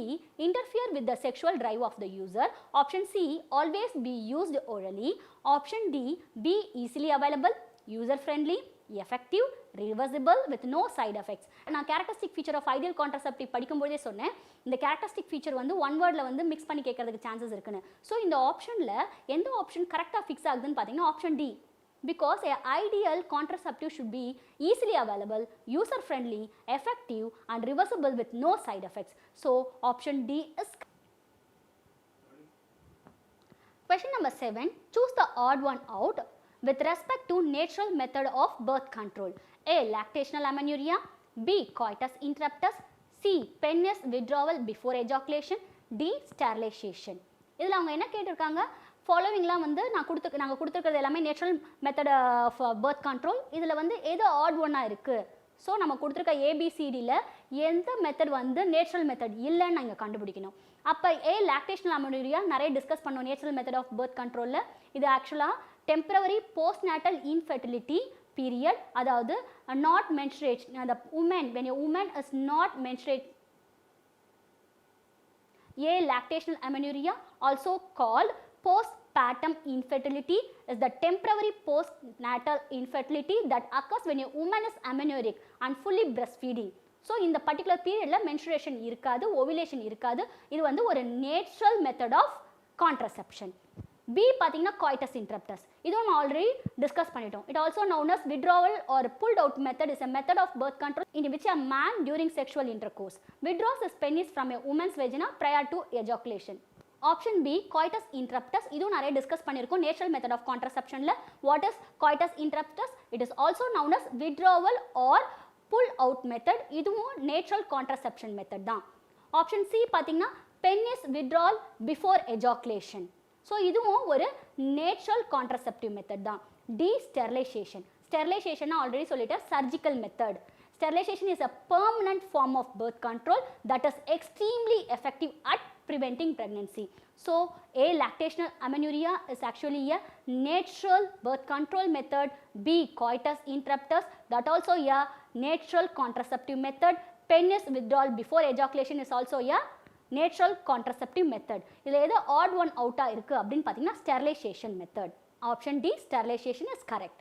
S2: interfere with the sexual drive of the user, option C always be used orally, option D be easily available, user friendly, effective, reversible with no side effects. நான் characteristic feature of ideal contraceptive படிக்கும்போதே சொன்னேன் இந்த characteristic feature வந்து one wordல வந்து mix பண்ணி கேட்கறதுக்கு chances இருக்குன்னு. So இந்த ஆப்ஷனில் எந்த ஆப்ஷன் கரெக்டாக ஃபிக்ஸ் ஆகுதுன்னு பார்த்தீங்கன்னா option D. Because an ideal contraceptive should be easily available, user friendly, effective and reversible with no side effects. So option D is. Question number 7. Choose the odd one out with respect to natural method of birth control. A. Lactational amenorrhea. B. Coitus interruptus. C. Penis withdrawal before ejaculation. D. Sterilization. இதில் அவங்க என்ன கேட்டிருக்காங்க, ஃபாலோவிங்லாம் வந்து நாங்கள் கொடுத்துருக்கிறது எல்லாமே natural method of birth control. இதில் வந்து ஏதோ ஆட் ஒன்னாக இருக்குது. ஸோ நம்ம கொடுத்துருக்க ஏபிசிடியில் எந்த மெத்தட் வந்து நேச்சுரல் மெத்தட் இல்லைன்னு நாங்கள் கண்டுபிடிக்கணும். அப்போ லாக்டேஷனல் அமெனோரியா நிறைய டிஸ்கஸ் பண்ணோம் நேச்சுரல் மெத்தட் ஆஃப் பர்த் கண்ட்ரோலில். இது ஆக்சுவலாக temporary post natal infertility period, அதாவது நாட் மென்ஸ்ட்ரேட், அந்த woman when a woman is not menstruate. Lactational amenorrhea, also called postpartum infertility, is the temporary postnatal infertility that occurs when a woman is amenorrheic and fully breastfeeding. So இந்த particular பீரியடில் menstruation இருக்காது, ovulation இருக்காது. இது வந்து ஒரு natural method of contraception. B பார்த்தீங்கன்னா coitus interruptus. இதுவும் நம்ம ஆல்ரெடி டிஸ்கஸ் பண்ணிட்டோம். It also known as withdrawal or pulled out method is a method of birth control in which a man during sexual intercourse withdraws his penis from a woman's vagina prior to ejaculation. Option B coitus interruptus. இதுவும் நிறைய discuss பண்ணியிருக்கோம் natural method of கான்ட்ரசெப்ஷனில். What is coitus interruptus? It is also known as withdrawal or pull out method. இதுவும் natural contraception method தான். Option C பார்த்தீங்கன்னா penis withdrawal before ejaculation. So இதுவும் ஒரு natural contraceptive method தான். D sterilization. Sterilization already சொல்லிட்டேன், surgical method. Sterilization is a permanent form of birth control that is extremely effective at preventing pregnancy. So, lactational amenorrhea is actually a natural birth control method. B. Coitus interruptus, that also a natural contraceptive method. Penis withdrawal before ejaculation is also a natural contraceptive method. இதில் எது odd one out இருக்குது அப்படின்னு பார்த்தீங்கன்னா sterilization method. Option D, sterilization is correct.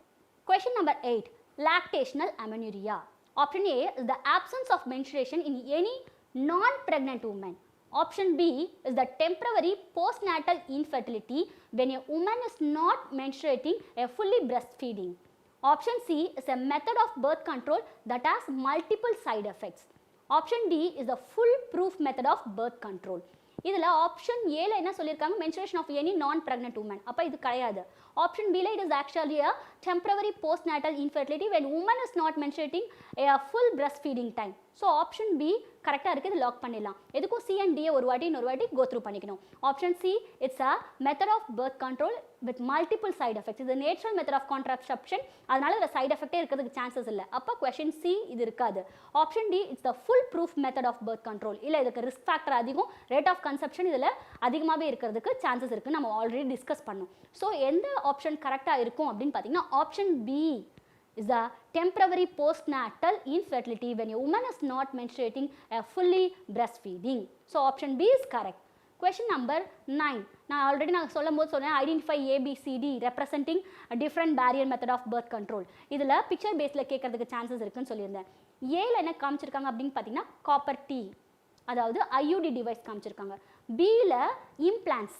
S2: Question number 8. Lactational amenorrhea. Option A is the absence of menstruation in any non-pregnant woman. Option B is the temporary postnatal infertility when a woman is not menstruating a fully breastfeeding. Option C is a method of birth control that has multiple side effects. Option D is the foolproof method of birth control. இதில் option ஏல என்ன சொல்லியிருக்காங்க, menstruation of any non pregnant woman. அப்போ இது கிடையாது. Option பியில் it is actually a temporary post natal infertility when woman is not menstruating a full breastfeeding time. So option B கரெக்டாக இருக்குது, இது லாக் பண்ணிடலாம். எதுக்கும் சி அண்ட் டியை ஒரு வாட்டி இன்னொரு வாட்டி கோ த்ரூ பண்ணிக்கணும். Option C it's a method of birth control with multiple side effects. இது நேச்சுரல் மெத்தட் ஆஃப் கான்ட்ரசெப்ஷன், அதனால இதில் சைட் எஃபெக்டே இருக்கிறதுக்கு சான்சஸ் இல்லை. அப்போ கொஸ்டின் சி இது இருக்காது. Option D it's the full proof method of birth control. இல்லை இதுக்கு ரிஸ்க் ஃபேக்டர் அதிகம், ரேட் ஆஃப் கன்செப்ஷன் இதில் அதிகமாகவே இருக்கிறதுக்கு சான்சஸ் இருக்குன்னு நம்ம ஆல்ரெடி டிஸ்கஸ் பண்ணோம். ஸோ எந்த ஆப்ஷன் கரெக்டாக இருக்கும் அப்படின்னு பார்த்தீங்கன்னா option B is the temporary postnatal infertility when a woman is not menstruating a fully breastfeeding. So option B is correct. Question number 9. நான் ஆல்ரெடி நான் சொல்லும் போது சொன்னேன் identify ABCD representing a different barrier method of birth control. இதில் picture பேஸில் கேட்கறதுக்கு chances இருக்குன்னு சொல்லியிருந்தேன். ஏல என்ன காமிச்சிருக்காங்க அப்படின்னு பார்த்தீங்கன்னா காப்பர் T, அதாவது IUD டிவைஸ் காமிச்சிருக்காங்க. பியில் இம்ப்ளான்ஸ்,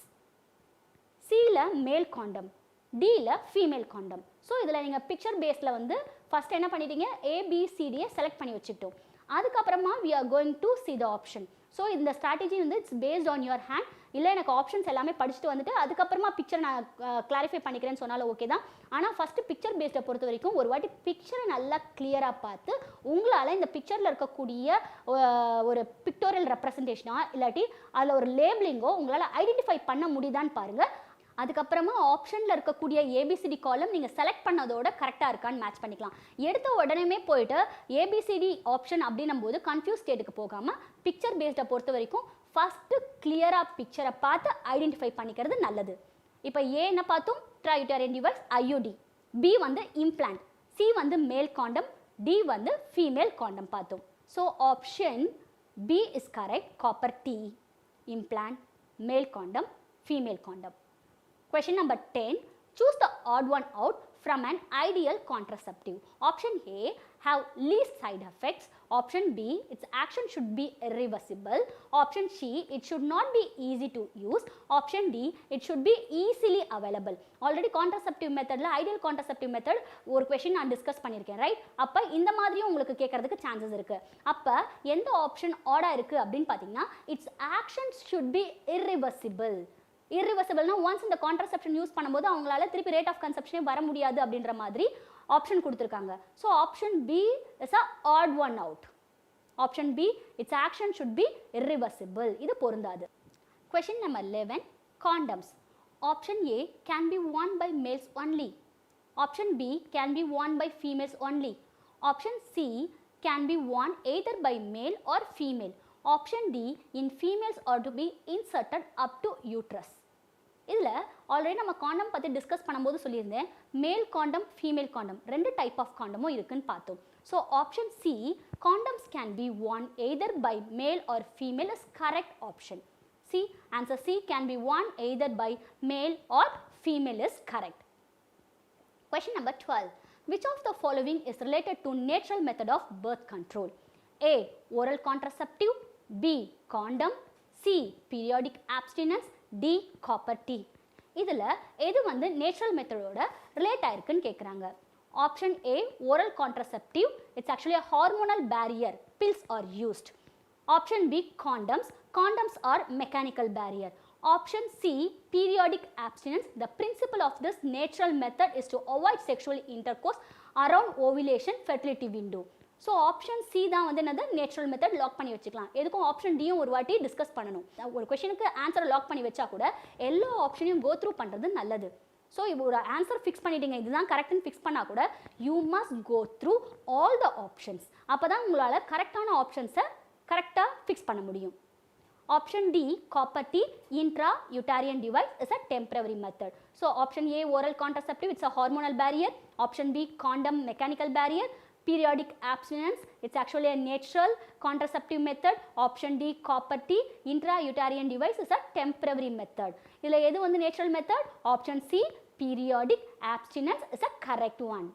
S2: சியில் மேல் காண்டம், டியில் ஃபீமேல் காண்டம். ஸோ இதில் நீங்கள் பிக்சர் பேஸில் வந்து ஃபஸ்ட் என்ன பண்ணிட்டீங்க, ABCDயை செலக்ட் பண்ணி வச்சுக்கிட்டோம். அதுக்கப்புறமா we are going to see the option. So இந்த ஸ்ட்ராட்டஜி வந்து it's based on your hand. இல்லை எனக்கு ஆப்ஷன்ஸ் எல்லாமே படிச்சுட்டு வந்துட்டு அதுக்கப்புறமா பிக்சர் நான் கிளாரிஃபை பண்ணிக்கிறேன்னு சொன்னாலும் ஓகே தான். ஆனால் ஃபஸ்ட்டு பிக்சர் பேஸ்டை பொறுத்த வரைக்கும் ஒரு வாட்டி பிக்சரை நல்லா கிளியராக பார்த்து உங்களால் இந்த பிக்சரில் இருக்கக்கூடிய ஒரு பிக்டோரியல் ரெப்ரசன்டேஷனோ இல்லாட்டி அதில் ஒரு லேபிளிங்கோ உங்களால் ஐடென்டிஃபை பண்ண முடியுதான்னு பாருங்கள். அதுக்கப்புறமா ஆப்ஷனில் இருக்கக்கூடிய ஏபிசிடி காலம் நீங்கள் செலக்ட் பண்ணதோட கரெக்டாக இருக்கான்னு மேட்ச் பண்ணிக்கலாம். எடுத்த உடனே போயிட்டு ஏபிசிடி ஆப்ஷன் அப்படின்னும் போது கன்ஃபியூஸ் ஸ்டேட்டுக்கு போகாமல் பிக்சர் பேஸ்டை பொறுத்த வரைக்கும் ஃபஸ்ட்டு கிளியராக பிக்சரை பார்த்து ஐடென்டிஃபை பண்ணிக்கிறது நல்லது. இப்போ ஏ என்ன பார்த்தோம், ட்ரையூட்டரைன் டிவைஸ் IUD, பி வந்து இம்ப்ளான்ட், சி வந்து மேல் காண்டம், டி வந்து ஃபீமேல் காண்டம் பார்த்தோம். So option B is correct. Copper T, implant, male condom, female condom. Question number 10. Choose the odd one out from an ideal contraceptive. Option A, have least side effects. Option B, its action should be irreversible. Option C, it should not be easy to use. Option D, it should be easily available. Already contraceptive methodல ideal contraceptive method ஒரு question நான் discuss பண்ணியிருக்கேன், right? அப்போ இந்த மாதிரியும் உங்களுக்கு கேட்கறதுக்கு chances இருக்கு. அப்போ எந்த ஆப்ஷன் ஆடா இருக்கு அப்படின்னு பார்த்தீங்கன்னா, its action should be irreversible. irreversible once இந்த கான்ட்ரசெப்ஷன் யூஸ் பண்ணும்போது அவங்களால திருப்பி ரேட் ஆஃப் கன்செப்ஷனே வர முடியாது அப்படின்ற மாதிரி ஆப்ஷன் கொடுத்துருக்காங்க. So option B is a odd one out. Option B, it's action should be irreversible. இது பொருந்தாது. Question number 11, condoms. Option A, can be worn by males only. Option B, can be worn by females only. Option C, can be worn either by male or female. Option D, in females are to be inserted up to uterus. இதில் already நம்ம காண்டம் பற்றி discuss பண்ணும்போது சொல்லியிருந்தேன், மேல் காண்டம் female காண்டம் ரெண்டு type of காண்டமும் இருக்குன்னு பார்த்தோம். So option C, condoms can be worn either by male or female is correct option. C, answer C, can be worn either by male or female is correct. Question number 12, which of the following is related to natural method of birth control? A, oral contraceptive. B, condom. C, periodic abstinence. D, copper T. இதில் எது வந்து natural மெத்தடோட relate ஆயிருக்குன்னு கேட்குறாங்க. Option A, oral contraceptive. It's actually a hormonal barrier. Pills are used. Option B, condoms. Condoms are mechanical barrier. Option C, periodic abstinence. The principle of this natural method is to avoid sexual intercourse around ovulation fertility window. So option C தான் வந்து என்னது natural method lock பண்ணி வச்சுக்கலாம். எதுக்கும் option டியும் ஒரு வாட்டி discuss பண்ணணும். ஒரு கொஷனுக்கு ஆன்சரை லாக் பண்ணி வச்சா கூட எல்லா ஆப்ஷனையும் கோ த்ரூ பண்ணுறது நல்லது. ஸோ இப்போ ஒரு ஆன்சர் ஃபிக்ஸ் பண்ணிட்டீங்க, இதுதான் கரெக்ட்னு ஃபிக்ஸ் பண்ணால் கூட you must go through all the options. அப்போ தான் உங்களால் கரெக்டான ஆப்ஷன்ஸை கரெக்டாக ஃபிக்ஸ் பண்ண முடியும். Option D, copper T, intrauterine device is a temporary method. So option A, oral contraceptive, it's a hormonal barrier. Option B, condom, mechanical barrier. Periodic abstinence, it's actually a natural contraceptive method. Option D, copper T, intrauterine device is a temporary method. இதில் எது வந்து natural method? Option C, periodic abstinence is a correct one.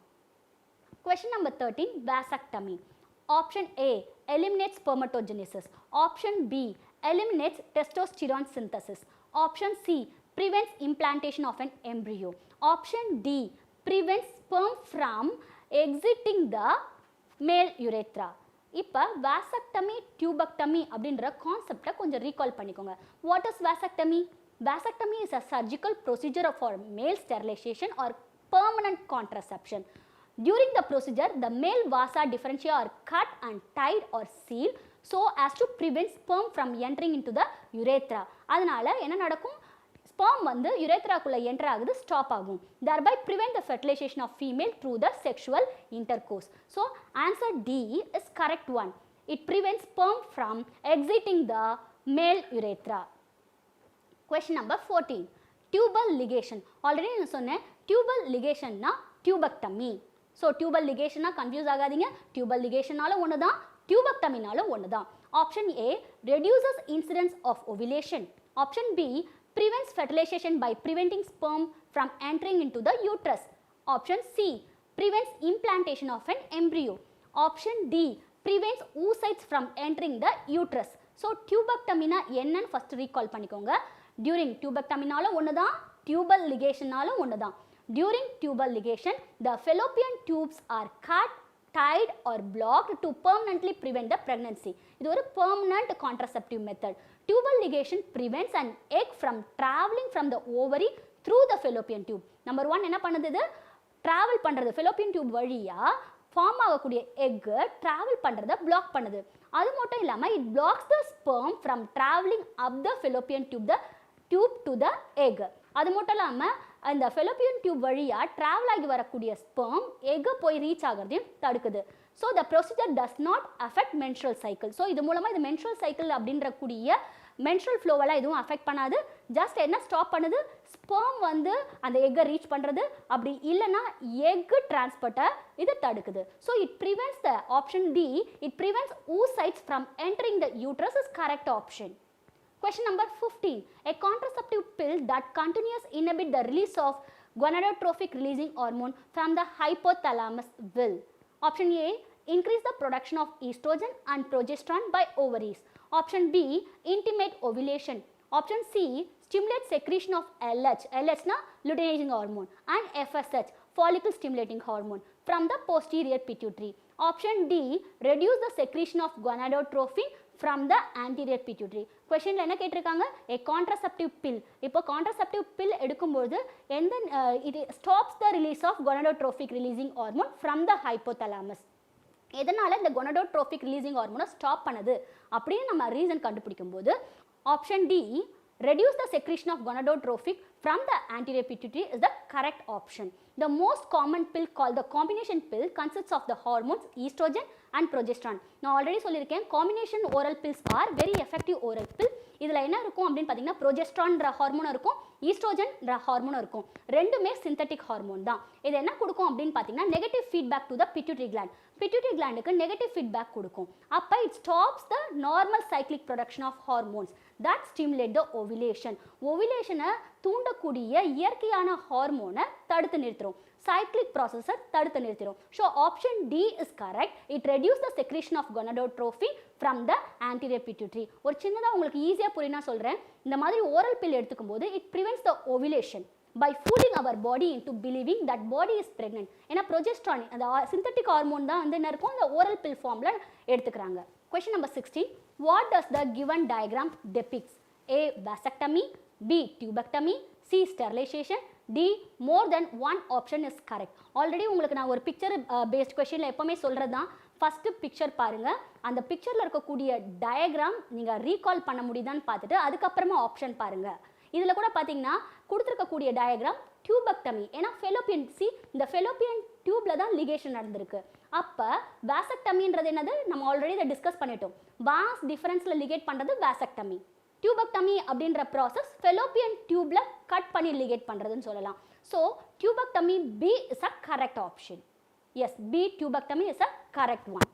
S2: Question number 13, vasectomy. Option A, eliminates spermatogenesis. Option B, eliminates testosterone synthesis. Option C, prevents implantation of an embryo. Option D, prevents sperm from exiting the male urethra. இப்போ vasectomy, tubectomy அப்படின்ற கான்செப்டை கொஞ்சம் recall பண்ணிக்கோங்க. What is vasectomy? Vasectomy is a surgical procedure for male sterilization or permanent contraception. During the procedure, the male vasa differentiae are cut and tied or sealed so as to prevent sperm from entering into the urethra. அதனால என்ன நடக்கும்? Sperm வந்து யுரேத்ராக்குள்ள enter ஆகுது, stop ஆகும். thereby prevent the fertilization of female through the sexual intercourse. So answer D is correct one. It prevents sperm from exiting the male urethra. Question number 14, tubal ligation. Already நான் சொன்னேன் tubal ligationனா tubectomy. So tubal லிகேஷனா confuse ஆகாதீங்க. Tubal லிகேஷனாலும் ஒன்று தான், டியூபெக்டமினாலும் ஒன்று தான். Option A, reduces incidence of ovulation. Option B, prevents fertilization by preventing sperm from entering into the uterus. Option C, prevents implantation of an embryo. Option D, prevents oocytes from entering the uterus. So tubectomy na என்னன்னு first recall பண்ணிக்கோங்க. During tubectomy-நாலும் ஒன்று தான், tubal ligation-நாலும் ஒன்று தான். During tubal ligation, the fallopian tubes are cut, tied or blocked to permanently prevent the pregnancy. இது ஒரு permanent contraceptive method. Tubal ligation prevents an egg from traveling from the ovary through the fallopian tube. Number 1 என்ன பண்ணுது? இது travel பண்ணுறது fallopian tube வழியா form ஆகக்கூடிய egg travel பண்ணுறதை block பண்ணுது. அது மட்டும் இல்லாமல் it blocks the sperm from traveling up the fallopian tube to the egg. அது மட்டும் இல்லாமல் அந்த fallopian tube வழியா travel ஆகி வரக்கூடிய sperm egg போய் ரீச் ஆகிறதையும் தடுக்குது. So the procedure does not affect menstrual cycle. So இது மூலமாக இது menstrual cycle அப்படின்ற கூடிய menstrual flow-வெல்லாம் எதுவும் அஃபெக்ட் பண்ணாது. ஜஸ்ட் என்ன ஸ்டாப் பண்ணுது? ஸ்பெர்ம் வந்து அந்த எக்கை ரீச் பண்ணுறது, அப்படி இல்லைன்னா எக் டிரான்ஸ்போர்ட்டை இது தடுக்குது. So it prevents the option D, it prevents oocytes from entering the uterus is correct option. Question number 15. A contraceptive pill that continues inhibit the release of gonadotrophic releasing hormone from the hypothalamus will? Option A, increase the production of estrogen and progesterone by ovaries. Option B, intimate ovulation. Option C, stimulate secretion of LH, LH na luteinizing hormone, and FSH, follicle stimulating hormone from the posterior pituitary. Option D, reduce the secretion of gonadotrophin from the anterior pituitary. Question என்ன கேட்டிருக்காங்க? A contraceptive pill. இப்போ contraceptive pill எடுக்கும்போது it stops the release of gonadotrophic releasing hormone from the hypothalamus. எதனால இந்த gonadotrophic releasing hormone stop பண்ணுது அப்படின்னு நம்ம reason கண்டுபிடிக்கும் போது option D, reduce the secretion of gonadotrophic from the anterior pituitary is the correct option. The most common pill called the combination pill consists of the hormones estrogen and progesterone. நான் already சொல்லியிருக்கேன், combination oral pills are very effective oral pill. இதில் என்ன இருக்கும் அப்படின்னு பார்த்தீங்கன்னா ப்ரொஜெஸ்ட்ரான்ற hormone இருக்கும், ஈஸ்ட்ரோஜன்ற hormone இருக்கும். ரெண்டுமே சிந்தட்டிக் ஹார்மோன் தான். இது என்ன கொடுக்கும் அப்படின்னு பார்த்தீங்கன்னா negative feedback to the pituitary gland. Pituitary கிளாண்டுக்கு நெகட்டிவ் ஃபீட்பேக் கொடுக்கும். அப்போ it stops the normal cyclic production of hormones that stimulate the ovulation. ஓவிலேஷனை தூண்டக்கூடிய இயற்கையான ஹார்மோனை தடுத்து நிறுத்துறோம், சைக்ளிக் ப்ராசஸை தடுத்து நிறுத்திடும். So option D is correct. It reduce the secretion of gonadotrophin from the anterior pituitary. ஒரு சின்னதாக உங்களுக்கு ஈஸியாக புரியுனா சொல்கிறேன். இந்த மாதிரி ஓரல் பில் எடுத்துக்கும் போது it prevents the ovulation by fooling our body into believing that body is pregnant. ஏன்னா ப்ரொஜெஸ்ட்ரான் அந்த சிந்தட்டிக் ஹார்மோன் தான் வந்து என்ன இருக்கும் அந்த ஓரல் பில் ஃபார்மில் எடுத்துக்கிறாங்க. Question number 16. What does the given diagram depicts? A. Vasectomy. B. Tubectomy. C. Sterilization. D. More than one option is correct. Already உங்களுக்கு நான் ஒரு பிக்சர் பேஸ்ட் கொஸ்டினில் எப்போவுமே சொல்கிறது தான், ஃபஸ்ட்டு பிக்சர் பாருங்கள், அந்த பிக்சரில் இருக்கக்கூடிய டயக்ராம் நீங்கள் ரீகால் பண்ண முடியுதான்னு பார்த்துட்டு அதுக்கப்புறமா ஆப்ஷன் பாருங்கள். இதில் கூட பார்த்தீங்கன்னா கொடுத்துருக்கக்கூடிய டயக்ராம் டியூபெக்டமி. ஏன்னா ஃபெலோப்பியன் இந்த ஃபெலோப்பியன் டியூப்ல தான் லிகேஷன் நடந்திருக்கு. அப்போ வாசெக்டமின்றது என்னது, நம்ம ஆல்ரெடி இதை டிஸ்கஸ் பண்ணிட்டோம். வாஸ் டிஃபரன்ஸில் லிகேட் பண்ணுறது வாசெக்டமி. டியூபெக்டமி அப்படின்ற ப்ராசஸ் ஃபெலோப்பியன் டியூப்ல கட் பண்ணி லிகேட் பண்ணுறதுன்னு சொல்லலாம். So tubectomy B is a correct option. Yes, B tubectomy is a correct one.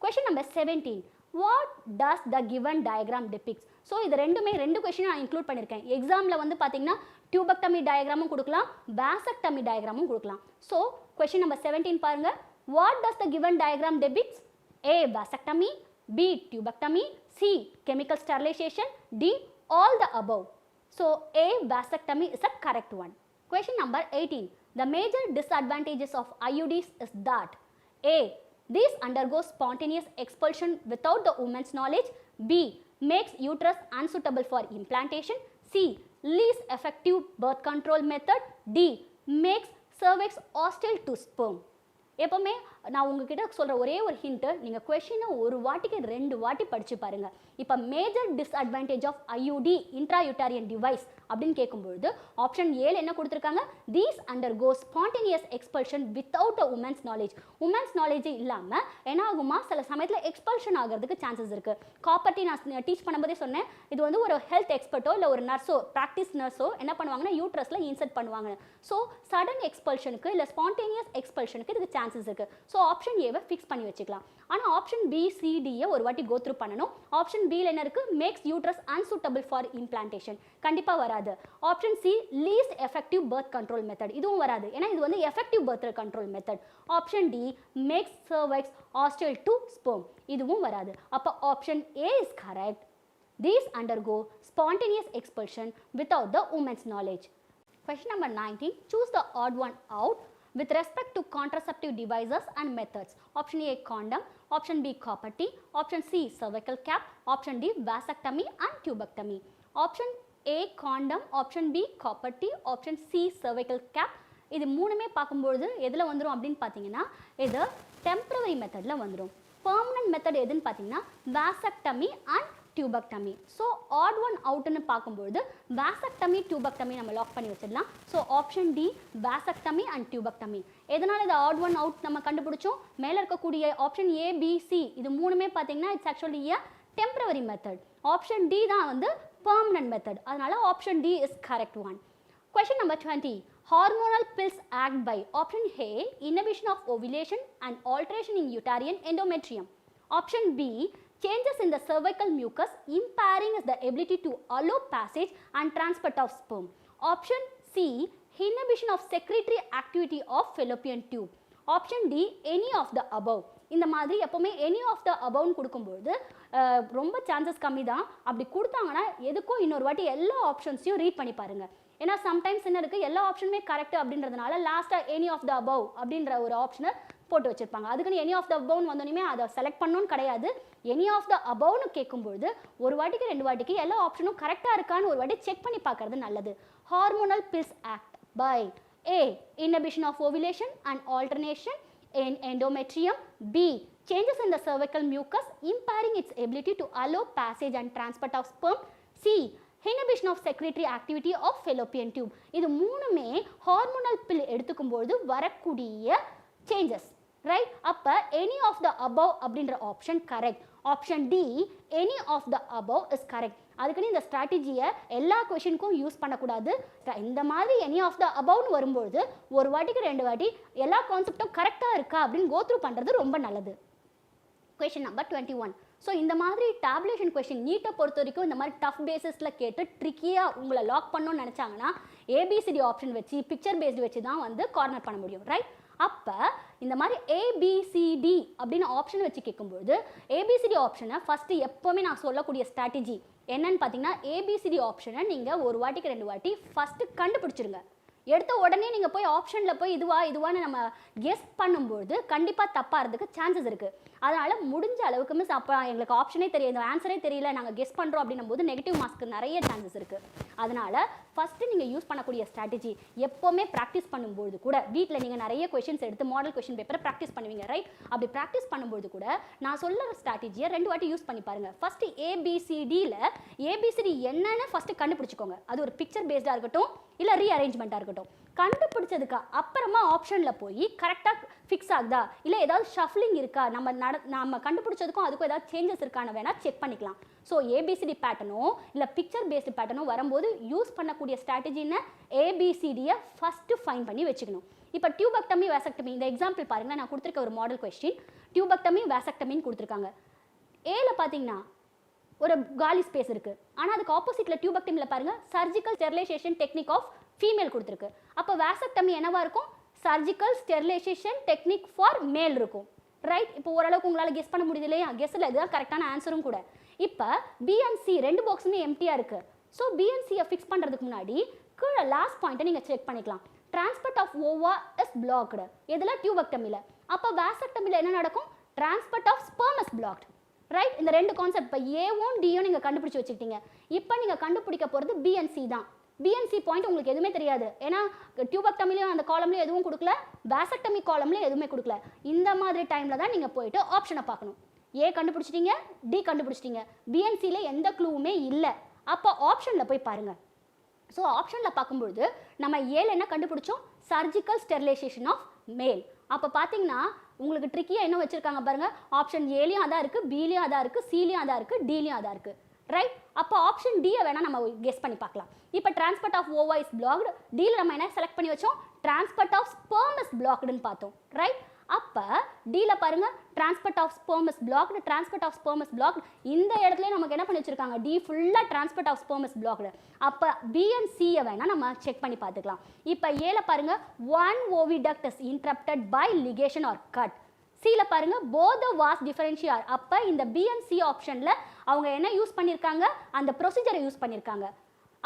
S2: Question number 17. What does the given diagram depicts? ஸோ இது ரெண்டு கொஸ்டின் நான் இன்க்ளூட் பண்ணியிருக்கேன். எக்ஸாமில் வந்து பார்த்தீங்கன்னா டியூபெக்டமி டயக்ராமும் கொடுக்கலாம், வாசெக்டமி டயக்ராமும் கொடுக்கலாம். ஸோ கொஸ்டின் நம்பர் 17 பாருங்க. What does the given diagram depicts? A. Vasectomy. B. Tubectomy. C. Chemical sterilization. D. All the above. So A. Vasectomy is a correct one. Question number 18. The major disadvantages of IUDs is that A. These undergo spontaneous expulsion without the woman's knowledge. B. Makes uterus unsuitable for implantation. C. Least effective birth control method. D. Makes cervix hostile to sperm. எப்போவுமே நான் உங்ககிட்ட சொல்கிற ஒரே ஒரு hint, நீங்கள் கொஷினை ஒரு வாட்டிக்கு 2 வாட்டி படித்து பாருங்கள். இப்போ major disadvantage of IUD intrauterine device அப்படின்னு கேட்கும்பொழுது ஆப்ஷன் ஏல என்ன கொடுத்துருக்காங்க, these undergo spontaneous expulsion without a woman's knowledge. Woman's knowledge இல்லாமல் என்ன ஆகுமா, சில சமயத்தில் எக்ஸ்பல்ஷன் ஆகிறதுக்கு சான்சஸ் இருக்குது. காப்பர்ட்டி நான் டீச் பண்ணும்போதே சொன்னேன், இது வந்து ஒரு ஹெல்த் எக்ஸ்பர்ட்டோ இல்லை ஒரு நர்ஸோ ப்ராக்டிஸ் நர்ஸோ என்ன பண்ணுவாங்கன்னா யூட்ரஸில் இன்சர்ட் பண்ணுவாங்க. ஸோ சடன் எக்ஸ்பல்ஷனுக்கு இல்லை ஸ்பான்டேனியஸ் எக்ஸ்பல்ஷனுக்கு இதுக்கு சான்சஸ் இருக்குது. ஸோ ஆப்ஷன் ஏவை ஃபிக்ஸ் பண்ணி வச்சுக்கலாம். ஆனால் ஆப்ஷன் பி சிடியை ஒரு வாட்டி கோ த்ரூ பண்ணணும். ஆப்ஷன் பியில் என்ன இருக்குது, makes uterus unsuitable for implantation, கண்டிப்பாக வராது. Option C least effective birth control method, இதுவும் வராது, ஏன்னா இது வந்து effective birth control method. Option D makes cervix hostile to sperm, இதுவும் வராது. அப்போ option A is correct. These undergo spontaneous expulsion without the woman's knowledge. Question number 19. Choose the odd one out with respect to contraceptive devices and methods. Option A condom, option B copper T, option C cervical cap, option D vasectomy and tubectomy. Option A condom, option B copper T, option C cervical cap. இது மூணுமே பார்க்கும்போது எதில் வந்துடும் அப்படின்னு பார்த்தீங்கன்னா இது temporary மெத்தடில் வந்துடும். பெர்மனன்ட் மெத்தட் எதுன்னு பார்த்தீங்கன்னா vasectomy and tubectomy. So odd one அவுட்னு பார்க்கும்பொழுது வாசெக்டமி டியூபெக்டமி நம்ம லாக் பண்ணி வச்சிடலாம். So option D vasectomy and tubectomy. எதனால் இது ஆட் ஒன் அவுட் நம்ம கண்டுபிடிச்சோம், மேலே இருக்கக்கூடிய ஆப்ஷன் ஏ பி சி இது மூணுமே பார்த்தீங்கன்னா it's actually a temporary method. Option D தான் வந்து பெர்மனன்ட் மெத்தட், அதனால option D is correct one. Question number 20. Hormonal pills act by option A inhibition of ovulation and alteration in uterine endometrium. Option B changes in the cervical mucus impairing the ability to allow passage and transport of sperm. Option C inhibition of secretory activity of fallopian tube. Option D any of the above. இந்த மாதிரி எப்போவுமே any of த அபவ்னு கொடுக்கும்போது ரொம்ப chances கம்மி தான். அப்படி கொடுத்தாங்கன்னா எதுக்கும் இன்னொரு வாட்டி எல்லா ஆப்ஷன்ஸையும் ரீட் பண்ணி பாருங்க. ஏன்னா சம்டைம்ஸ் என்ன இருக்குது, எல்லா ஆப்ஷனுமே கரெக்ட் அப்படின்றதுனால லாஸ்ட்டாக எனி ஆஃப் த அபவ் அப்படின்ற ஒரு ஆப்ஷனை போட்டு வச்சிருப்பாங்க. அதுக்குன்னு எனி ஆஃப் த அபவ்னு வந்தோடனே அதை செலக்ட் பண்ணணும்னு கிடையாது. எனி ஆஃப் த அபவ்னு கேட்கும்போது ஒரு வாட்டிக்கு 2 வாட்டிக்கு எல்லா ஆப்ஷனும் கரெக்டாக இருக்கான்னு ஒரு வாட்டி செக் பண்ணி பார்க்கறது நல்லது. Hormonal pills act by A. Inhibition of ovulation and alternation in endometrium. B. Changes in the cervical mucus impairing its ability to allow passage and transport of sperm. C. Inhibition of secretory activity of fallopian tube. இது மூணுமே hormonal pill எடுத்துக்கும்போது வரக்கூடிய changes, right? அப்போ any of the above அப்படின்ற option correct. Option D any of the above is correct. அதுக்குன்னு இந்த ஸ்ட்ராட்டஜியை எல்லா கொஷினுக்கும் use பண்ணக்கூடாது. இந்த மாதிரி எனி ஆஃப் த அபவ்னு வரும்போது ஒரு வாட்டிக்கு 2 வாட்டி எல்லா கான்செப்டும் கரெக்டாக இருக்கா அப்படின்னு கோத்ரூ பண்ணுறது ரொம்ப நல்லது. Question number 21. ஸோ இந்த மாதிரி டேப்லேஷன் கொஷின் நீட்டை பொறுத்த வரைக்கும் இந்த மாதிரி டஃப் பேசிஸில் கேட்டு ட்ரிக்கியாக உங்களை லாக் பண்ணணும்னு நினச்சாங்கன்னா ஏபிசிடி ஆப்ஷன் வச்சு பிக்சர் பேஸ்டு வச்சு தான் வந்து கார்னர் பண்ண முடியும், ரைட்? அப்போ இந்த மாதிரி ஏபிசிடி அப்படின்னு ஆப்ஷன் வச்சு கேட்கும்போது ஏபிசிடி ஆப்ஷனை ஃபஸ்ட்டு எப்போவுமே நான் சொல்லக்கூடிய ஸ்ட்ராட்டஜி என்னன்னு பார்த்தீங்கன்னா, ஏபிசிடி ஆப்ஷனை நீங்கள் ஒரு வாட்டிக்கு 2 வாட்டி ஃபஸ்ட்டு கண்டுபிடிச்சிருங்க. எடுத்த உடனே நீங்கள் போய் ஆப்ஷனில் போய் இதுவான்னு நம்ம கெஸ் பண்ணும்போது கண்டிப்பாக தப்பாகிறதுக்கு சான்சஸ் இருக்குது. அதனால் முடிஞ்ச அளவுக்கு மிஸ் அப்போ எங்களுக்கு ஆப்ஷனே தெரியும், இந்த ஆன்சரே தெரியல, நாங்கள் கெஸ் பண்ணுறோம் அப்படின்னும் போது நெகட்டிவ் மார்க்ஸ்க்கு நிறைய சான்சஸ் இருக்குது. அதனால் ஃபஸ்ட்டு நீங்கள் யூஸ் பண்ணக்கூடிய ஸ்ட்ராட்டஜி எப்போவுமே ப்ராக்டிஸ் பண்ணும்போது கூட வீட்டில் நீங்கள் நிறைய கொஷின்ஸ் எடுத்து மாடல் கொஷின் பேப்பரை ப்ராக்டிஸ் பண்ணுவீங்க, ரைட்? அப்படி ப்ராக்டிஸ் பண்ணும்போது கூட நான் சொல்லுற ஸ்ட்ராட்டஜியை 2 வாட்டி யூஸ் பண்ணி பாருங்கள். ஃபஸ்ட்டு ஏபிசிடியில் ஏபிசிடி என்னன்னு ஃபஸ்ட்டு கண்டுபிடிச்சிக்கோங்க. அது ஒரு பிக்சர் பேஸ்டாக இருக்கட்டும் இல்லை ரீஅரேஞ்ச்மெண்ட்டாக இருக்கட்டும். கண்டுபிடிச்சதுக்கு அப்புறமா ஆப்ஷனில் போய் கரெக்டாக ஃபிக்ஸ் ஆகுதா இல்லை ஏதாவது ஷஃப்லிங் இருக்கா, நம்ம கண்டுபிடிச்சதுக்கும் அதுக்கும் ஏதாவது சேஞ்சஸ் இருக்கான்னு வேணால் செக் பண்ணிக்கலாம். ஸோ ஏபிசிடி பேட்டர்னோ இல்லை பிக்சர் பேஸ்டு பேட்டர்னோ வரும்போது யூஸ் பண்ணக்கூடிய ஸ்ட்ராட்டஜின்னு ஏபிசிடியை ஃபஸ்ட்டு ஃபைன் பண்ணி வச்சுக்கணும். இப்போ டியூபெக்டமி வேசக்டமி இந்த எக்ஸாம்பிள் பாருங்கள். நான் கொடுத்துருக்க ஒரு மாடல் கொஸ்டின் டியூபெக்டமி வேசக்டமின்னு கொடுத்துருக்காங்க. ஏல பார்த்தீங்கன்னா ஒரு காலி ஸ்பேஸ் இருக்குது, ஆனால் அதுக்கு ஆப்போசிட்டில் டியூபெக்டமியில் பாருங்கள் surgical sterilisation technique of female கொடுத்துருக்கு. அப்போ வேசக்டமி என்னவா இருக்கும்? சர்ஜிக்கல் ஸ்டெரிலைசேஷன் டெக்னிக் ஃபார் மேல் இருக்கும், ரைட்? இப்போ ஓரளவுக்கு உங்களால் கெஸ் பண்ண முடியுது இல்லையா? கெஸ்ஸில் இதுதான் கரெக்டான ஆன்சரும் கூட. இப்போ பிஎன்சி 2 பாக்ஸுமே எம்டியாக இருக்குது. ஸோ பிஎன்சியை ஃபிக்ஸ் பண்ணுறதுக்கு முன்னாடி கீழே லாஸ்ட் பாயிண்ட்டை நீங்கள் செக் பண்ணிக்கலாம். Transport of ova is blocked. இதில் டியூபெக்டமியில். அப்போ வேசக்டமியில் என்ன நடக்கும்? Transport of sperm is blocked, right? இந்த 2 கான்செப்ட் இப்போ ஏவும் டியும் நீங்கள் கண்டுபிடிச்சி வச்சுக்கிட்டீங்க. இப்போ நீங்கள் கண்டுபிடிக்க போகிறது பிஎன்சி தான். பிஎன்சி பாயிண்ட் உங்களுக்கு எதுவுமே தெரியாது, ஏன்னா டியூபெக்டமிலையும் அந்த காலம்லையும் எதுவும் கொடுக்கல, வேசக்டமி காலம்லையும் எதுவுமே கொடுக்கல. இந்த மாதிரி டைமில் தான் நீங்கள் போயிட்டு ஆப்ஷனை பார்க்கணும். ஏ கண்டுபிடிச்சிட்டீங்க, டி கண்டுபிடிச்சிட்டீங்க, பிஎன்சியில் எந்த க்ளூவுமே இல்லை. அப்போ ஆப்ஷனில் போய் பாருங்கள். ஸோ ஆப்ஷனில் பார்க்கும்பொழுது நம்ம ஏல என்ன கண்டுபிடிச்சோம்? Surgical sterilisation of male. அப்போ பார்த்தீங்கன்னா உங்களுக்கு ட்ரிக்கியாக என்ன வச்சுருக்காங்க பாருங்கள். ஆப்ஷன் ஏலையும் அதான் இருக்குது, பிலையும் அதான் இருக்குது, சிலையும் அதான் இருக்குது, டிலையும் அதான் இருக்குது, ரைட்? அப்போ ஆப்ஷன் டியை வேணால் நம்ம கெஸ் பண்ணி பார்க்கலாம். இப்போ transport of ova is blocked, டியில் நம்ம என்ன செலக்ட் பண்ணி வச்சோம்? டிரான்ஸ்போர்ட் ஆஃப் ஸ்பெர்ம் இஸ் பிளாக்டுன்னு பார்த்தோம், ரைட்? அப்போ டியில் பாருங்கள் transport of sperm is blocked, transport of sperm is blocked. இந்த இடத்துல நமக்கு என்ன பண்ணி வச்சிருக்காங்க? டி ஃபுல்லாக transport of sperm is blocked. அப்போ பிஎன்சியை வேணால் நம்ம செக் பண்ணி பார்த்துக்கலாம். இப்போ ஏல பாருங்கள் 1 oviduct is interrupted by ligation or cut. சில பாருங்க போத் வாஸ் டிஃபரன்ஷியல். அப்போ இந்த பிஎன்சி ஆப்ஷனில் அவங்க என்ன யூஸ் பண்ணியிருக்காங்க? அந்த ப்ரொசீஜரை யூஸ் பண்ணியிருக்காங்க.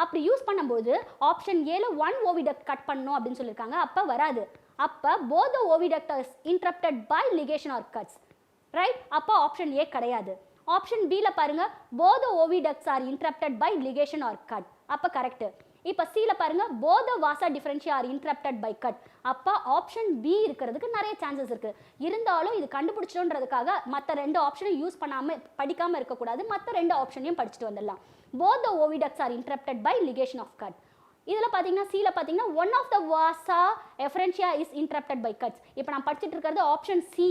S2: அப்படி யூஸ் பண்ணும்போது ஆப்ஷன் ஏல 1 ஓவிடக்ட் கட் பண்ணணும் அப்படின்னு சொல்லியிருக்காங்க. அப்போ வராது. அப்போ both oviduct is interrupted by ligation or cuts, right? அப்போ ஆப்ஷன் ஏ கிடையாது. ஆப்ஷன் பியில் பாருங்க both oviducts are interrupted by ligation or cut. அப்போ கரெக்ட். இப்போ சியில் பாருங்க both vasa deferentia are interrupted by cut. அப்போ ஆப்ஷன் பி இருக்கிறதுக்கு நிறைய சான்சஸ் இருக்குது. இருந்தாலும் இது கண்டுபிடிச்சிட்டோன்றதுக்காக மற்ற 2 ஆப்ஷனையும் யூஸ் பண்ணாமல் படிக்காமல் இருக்கக்கூடாது. மற்ற 2 ஆப்ஷனையும் படிச்சுட்டு வந்துடலாம். Both oviducts are interrupted by ligation of cut. இதில் பார்த்தீங்கன்னா சியில் பார்த்தீங்கன்னா 1 of the vasa deferentia is interrupted by cuts. இப்போ நான் படிச்சுட்டு இருக்கிறது ஆப்ஷன் சி,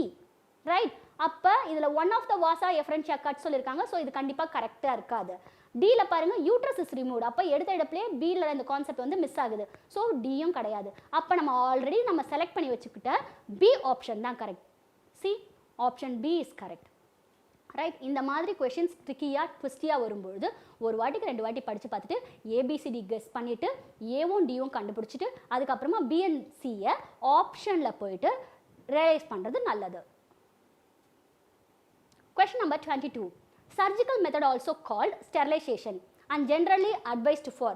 S2: ரைட்? அப்போ இதில் 1 ஆஃப் த வாசா எஃபரன்ஷியா கட் சொல்லியிருக்காங்க. ஸோ இது கண்டிப்பாக கரெக்டாக இருக்காது. டியில் பாருங்கள் யூட்ரஸ் இஸ் ரிமூவ்ட். அப்போ எடுத்த இடத்துலேயே பியில் இந்த கான்செப்ட் வந்து மிஸ் ஆகுது. ஸோ டியும் கிடையாது. அப்போ நம்ம ஆல்ரெடி நம்ம செலக்ட் பண்ணி வச்சுக்கிட்ட பி ஆப்ஷன் தான் correct. C option B is correct. Right. இந்த மாதிரி கொஷின்ஸ் ட்ரிக்கியாக ட்விஸ்டியாக வரும்பொழுது ஒரு வாட்டிக்கு 2 வாட்டி படித்து பார்த்துட்டு ஏபிசிடி கெஸ் பண்ணிவிட்டு ஏவும் டியும் கண்டுபிடிச்சிட்டு அதுக்கப்புறமா பிஎன்சியை ஆப்ஷனில் போயிட்டு ரியலைஸ் பண்ணுறது நல்லது. Question number 22. Surgical method also called sterilization and generally advised for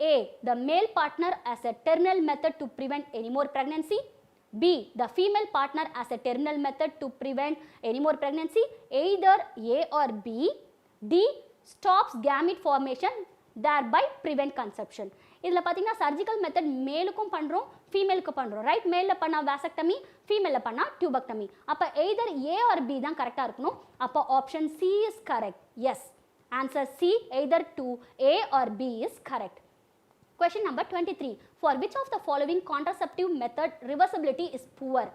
S2: A. The male partner as a terminal method to prevent any more pregnancy. B. The female partner as a terminal method to prevent any more pregnancy. Either A or B. D. Stops gamete formation thereby prevent conception. இதில் பார்த்தீங்கன்னா surgical method மேலுக்கும் பண்ணுறோம் ஃபீமேலுக்கு பண்ணுறோம். Right. மேலில் பண்ணால் vasectomy, ஃபீமேலில் பண்ணால் tubectomy. அப்போ either A or B தான் கரெக்டாக இருக்கணும். அப்போ option C is correct. Yes, answer C, either to A or B is correct. Question number 23. For which of the following contraceptive method reversibility is poor?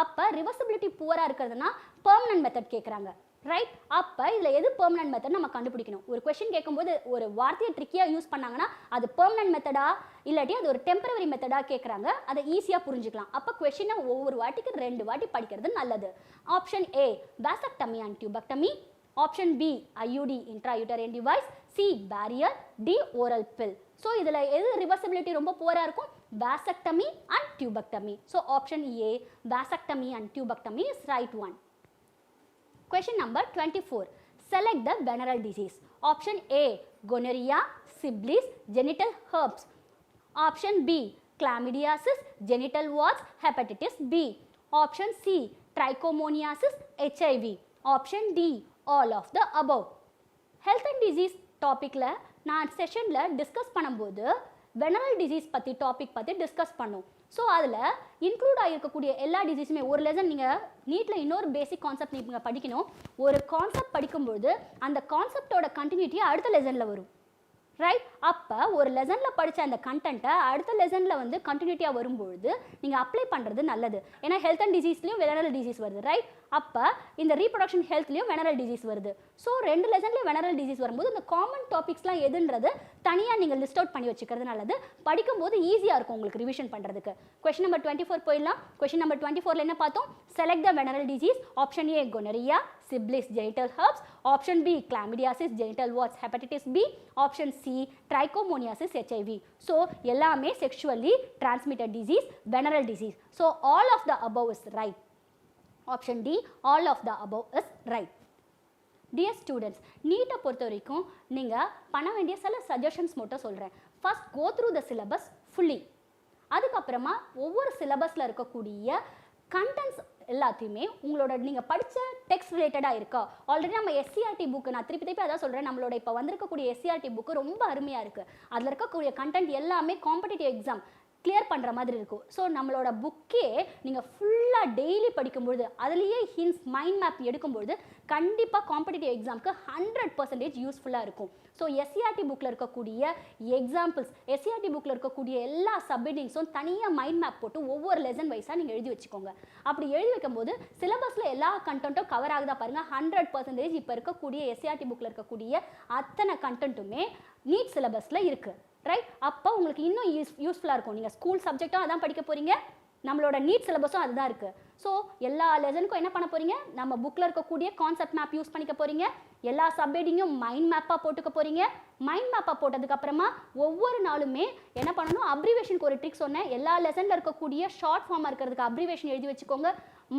S2: அப்போ ரிவர்சிபிலிட்டி புவராக இருக்கிறதுனா permanent method கேட்குறாங்க. Right. அப்போ இதில் எது பெர்மனன்ட் மெத்தட் நம்ம கண்டுபிடிக்கணும். ஒரு question கேட்கும்போது ஒரு வார்த்தையை ட்ரிக்கியாக யூஸ் பண்ணாங்கன்னா அது பெர்மனன்ட் மெத்தடா இல்லாட்டி அது ஒரு டெம்பரவரி மெத்தடாக கேட்குறாங்க. அதை ஈஸியாக புரிஞ்சுக்கலாம். அப்போ கொஸ்டினை ஒவ்வொரு வாட்டிக்கு 2 வாட்டி படிக்கிறது நல்லது. Option A vasectomy and tubectomy. Option B IUD intrauterine device. C barrier. D oral pill. So இதில் எது ரிவர்சிபிலிட்டி ரொம்ப புவராக இருக்கும்? Vasectomy and tubectomy. So option A vasectomy and tubectomy is right one. Question number 24. Select the venereal disease. Option A. Gonorrhea, syphilis, genital herpes. Option B. Chlamydiasis, genital warts, hepatitis B. Option C. Trichomoniasis, HIV. Option D. All of the above. Health and disease topicல நான் செஷனில் discuss பண்ணும்போது venereal disease பற்றி topic பற்றி discuss பண்ணோம். So அதில் include ஆகிருக்கக்கூடிய எல்லா டிசீஸுமே ஒரு lesson நீங்கள் நீட்டில் இன்னொரு பேசிக் கான்செப்ட் நீங்கள் படிக்கணும். ஒரு கான்செப்ட் படிக்கும்போது அந்த கான்செப்டோட கண்டினியூட்டி அடுத்த லெசனில் வரும். ரைட். அப்போ ஒரு லெசனில் படித்த அந்த கண்டென்ட்டை அடுத்த லெசனில் வந்து கண்டினியூட்டியாக வரும்பொழுது நீங்கள் அப்ளை பண்ணுறது நல்லது. ஏன்னா ஹெல்த் அண்ட் டிசீஸ்லையும் வெனரல் டிசீஸ் வருது. ரைட். அப்போ இந்த ரீப்ரொடக்ஷன் ஹெல்த்லையும் வெனரல் டிசீஸ் வருது. ஸோ 2 லெசன்லேயும் வெனரல் டிசீஸ் வரும்போது இந்த காமன் டாபிக்ஸ்லாம் எதுன்றது தனியாக நீங்கள் லிஸ்ட் அவுட் பண்ணி வச்சுக்கிறது நல்லது. படிக்கும்போது ஈஸியாக இருக்கும் உங்களுக்கு ரிவிஷன் பண்ணுறதுக்கு. கொஸ்டின் நம்பர் 24 போயிடலாம். கொஸ்டின் நம்பர் 24ல் என்ன பார்த்தோம்? Select the venereal disease. Option A gonorrhea, syphilis, genital herpes. Option B chlamydiasis, genital warts, hepatitis B. Option C trichomoniasis, HIV. So எல்லாமே sexually transmitted disease, venereal disease. So all of the above is right. Option D, all of the above is right. Dear students, நீட்டை பொறுத்த வரைக்கும் நீங்கள் பண்ண வேண்டிய சில suggestions மட்டும் சொல்கிறேன். First go through the syllabus fully. அதுக்கப்புறமா ஒவ்வொரு சிலபஸில் இருக்கக்கூடிய கண்டென்ட்ஸ் எல்லாத்தையுமே உங்களோட நீங்கள் படித்த டெக்ஸ்ட் ரிலேட்டடாக இருக்கா? ஆல்ரெடி நம்ம எஸ்சிஆர்டி புக்கு, நான் திருப்பி அதான் சொல்கிறேன், நம்மளோட இப்போ வந்திருக்கக்கூடிய எஸ்சிஆர்டி புக்கு ரொம்ப அருமையாக இருக்குது. அதில் இருக்கக்கூடிய கண்டென்ட் எல்லாமே காம்படிட்டிவ் எக்ஸாம் கிளியர் பண்ணுற மாதிரி இருக்கும். ஸோ நம்மளோட புக்கே நீங்கள் ஃபுல்லாக டெய்லி படிக்கும்பொழுது அதுலேயே ஹின்ஸ் மைண்ட் மேப் எடுக்கும்பொழுது கண்டிப்பாக காம்படிட்டிவ் எக்ஸாமுக்கு 100% யூஸ்ஃபுல்லாக இருக்கும். ஸோ எஸ்சிஆர்டி புக்கில் இருக்கக்கூடிய எக்ஸாம்பிள்ஸ், எஸ்சிஆர்டி புக்கில் இருக்கக்கூடிய எல்லா சப்ஹெட்டிங்ஸும் தனியாக மைண்ட் மேப் போட்டு ஒவ்வொரு லெசன் வைஸாக நீங்கள் எழுதி வச்சுக்கோங்க. அப்படி எழுதி வைக்கும்போது சிலபஸில் எல்லா கண்டென்ட்டும் கவர் ஆகுதா பாருங்கள். 100% இப்போ இருக்கக்கூடிய எஸ்சிஆர்டி புக்கில் இருக்கக்கூடிய அத்தனை கண்டென்ட்டுமே நீட் சிலபஸில் இருக்குது. ரைட். அப்போ உங்களுக்கு இன்னும் யூஸ்ஃபுல்லாக இருக்கும். நீங்கள் ஸ்கூல் சப்ஜெக்டும் அதான் படிக்க போகிறீங்க, நம்மளோட நீட் சிலபஸும் அதுதான் இருக்குது. ஸோ எல்லா லெசனுக்கும் என்ன பண்ண போகிறீங்க? நம்ம புக்கில் இருக்கக்கூடிய கான்செப்ட் மேப் யூஸ் பண்ணிக்க போகிறீங்க. எல்லா சப்ஹெட்டிங்கும் மைண்ட் மேப்பாக போட்டுக்க போகிறீங்க. மைண்ட் மேப்பாக போட்டதுக்கப்புறமா ஒவ்வொரு நாளுமே என்ன பண்ணணும்? அப்ரிவேஷனுக்கு ஒரு ட்ரிக் சொன்னேன். எல்லா லெசனில் இருக்கக்கூடிய ஷார்ட் ஃபார்மாக இருக்கிறதுக்கு அப்ரிவேஷன் எழுதி வச்சுக்கோங்க.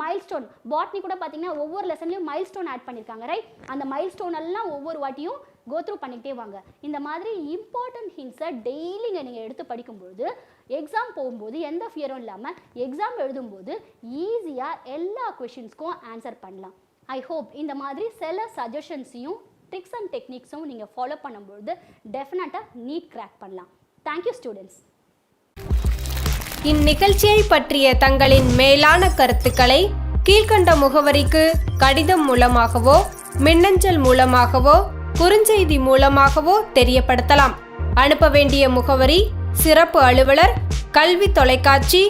S2: மைல்ஸ்டோன், பாட்னி கூட பார்த்தீங்கன்னா ஒவ்வொரு லெசன்லையும் மைல்ஸ்டோன் ஆட் பண்ணியிருக்காங்க. ரைட். அந்த மைல்ஸ்டோன் எல்லாம் ஒவ்வொரு வாட்டியும் கோ த்ரூ பண்ணிக்கிட்டே வாங்க. இந்த மாதிரி இம்பார்ட்டன்ட் ஹிண்ட்ஸை டெய்லிங்க நீங்கள் எடுத்து படிக்கும்போது எக்ஸாம் போகும்போது எந்த ஃபியரும் இல்லாமல் எக்ஸாம் எழுதும்போது ஈஸியாக எல்லா கொஷின்ஸ்க்கும் ஆன்சர் பண்ணலாம். ஐ ஹோப் இந்த மாதிரி சில சஜஷன்ஸையும் ட்ரிக்ஸ் அண்ட் டெக்னிக்ஸும் நீங்கள் ஃபாலோ பண்ணும்போது டெஃபினட்டாக நீட் கிராக் பண்ணலாம். Thank you students.
S1: இந்நிகழ்ச்சியை பற்றிய தங்களின் மேலான கருத்துக்களை கீழ்க்கண்ட முகவரிக்கு கடிதம் மூலமாகவோ மின்னஞ்சல் மூலமாகவோ குறுஞ்செய்தி மூலமாகவோ தெரியப்படுத்தலாம். அனுப்ப வேண்டிய முகவரி: சிறப்பு அலுவலர், கல்வி தொலைக்காட்சி,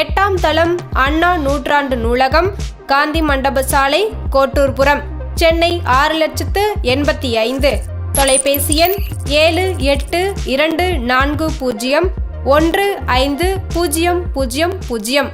S1: 8ஆம் தளம், அண்ணா நூற்றாண்டு நூலகம், காந்தி மண்டப சாலை, கோட்டூர்புரம், சென்னை 6,85,000. தொலைபேசி எண் 7824015000.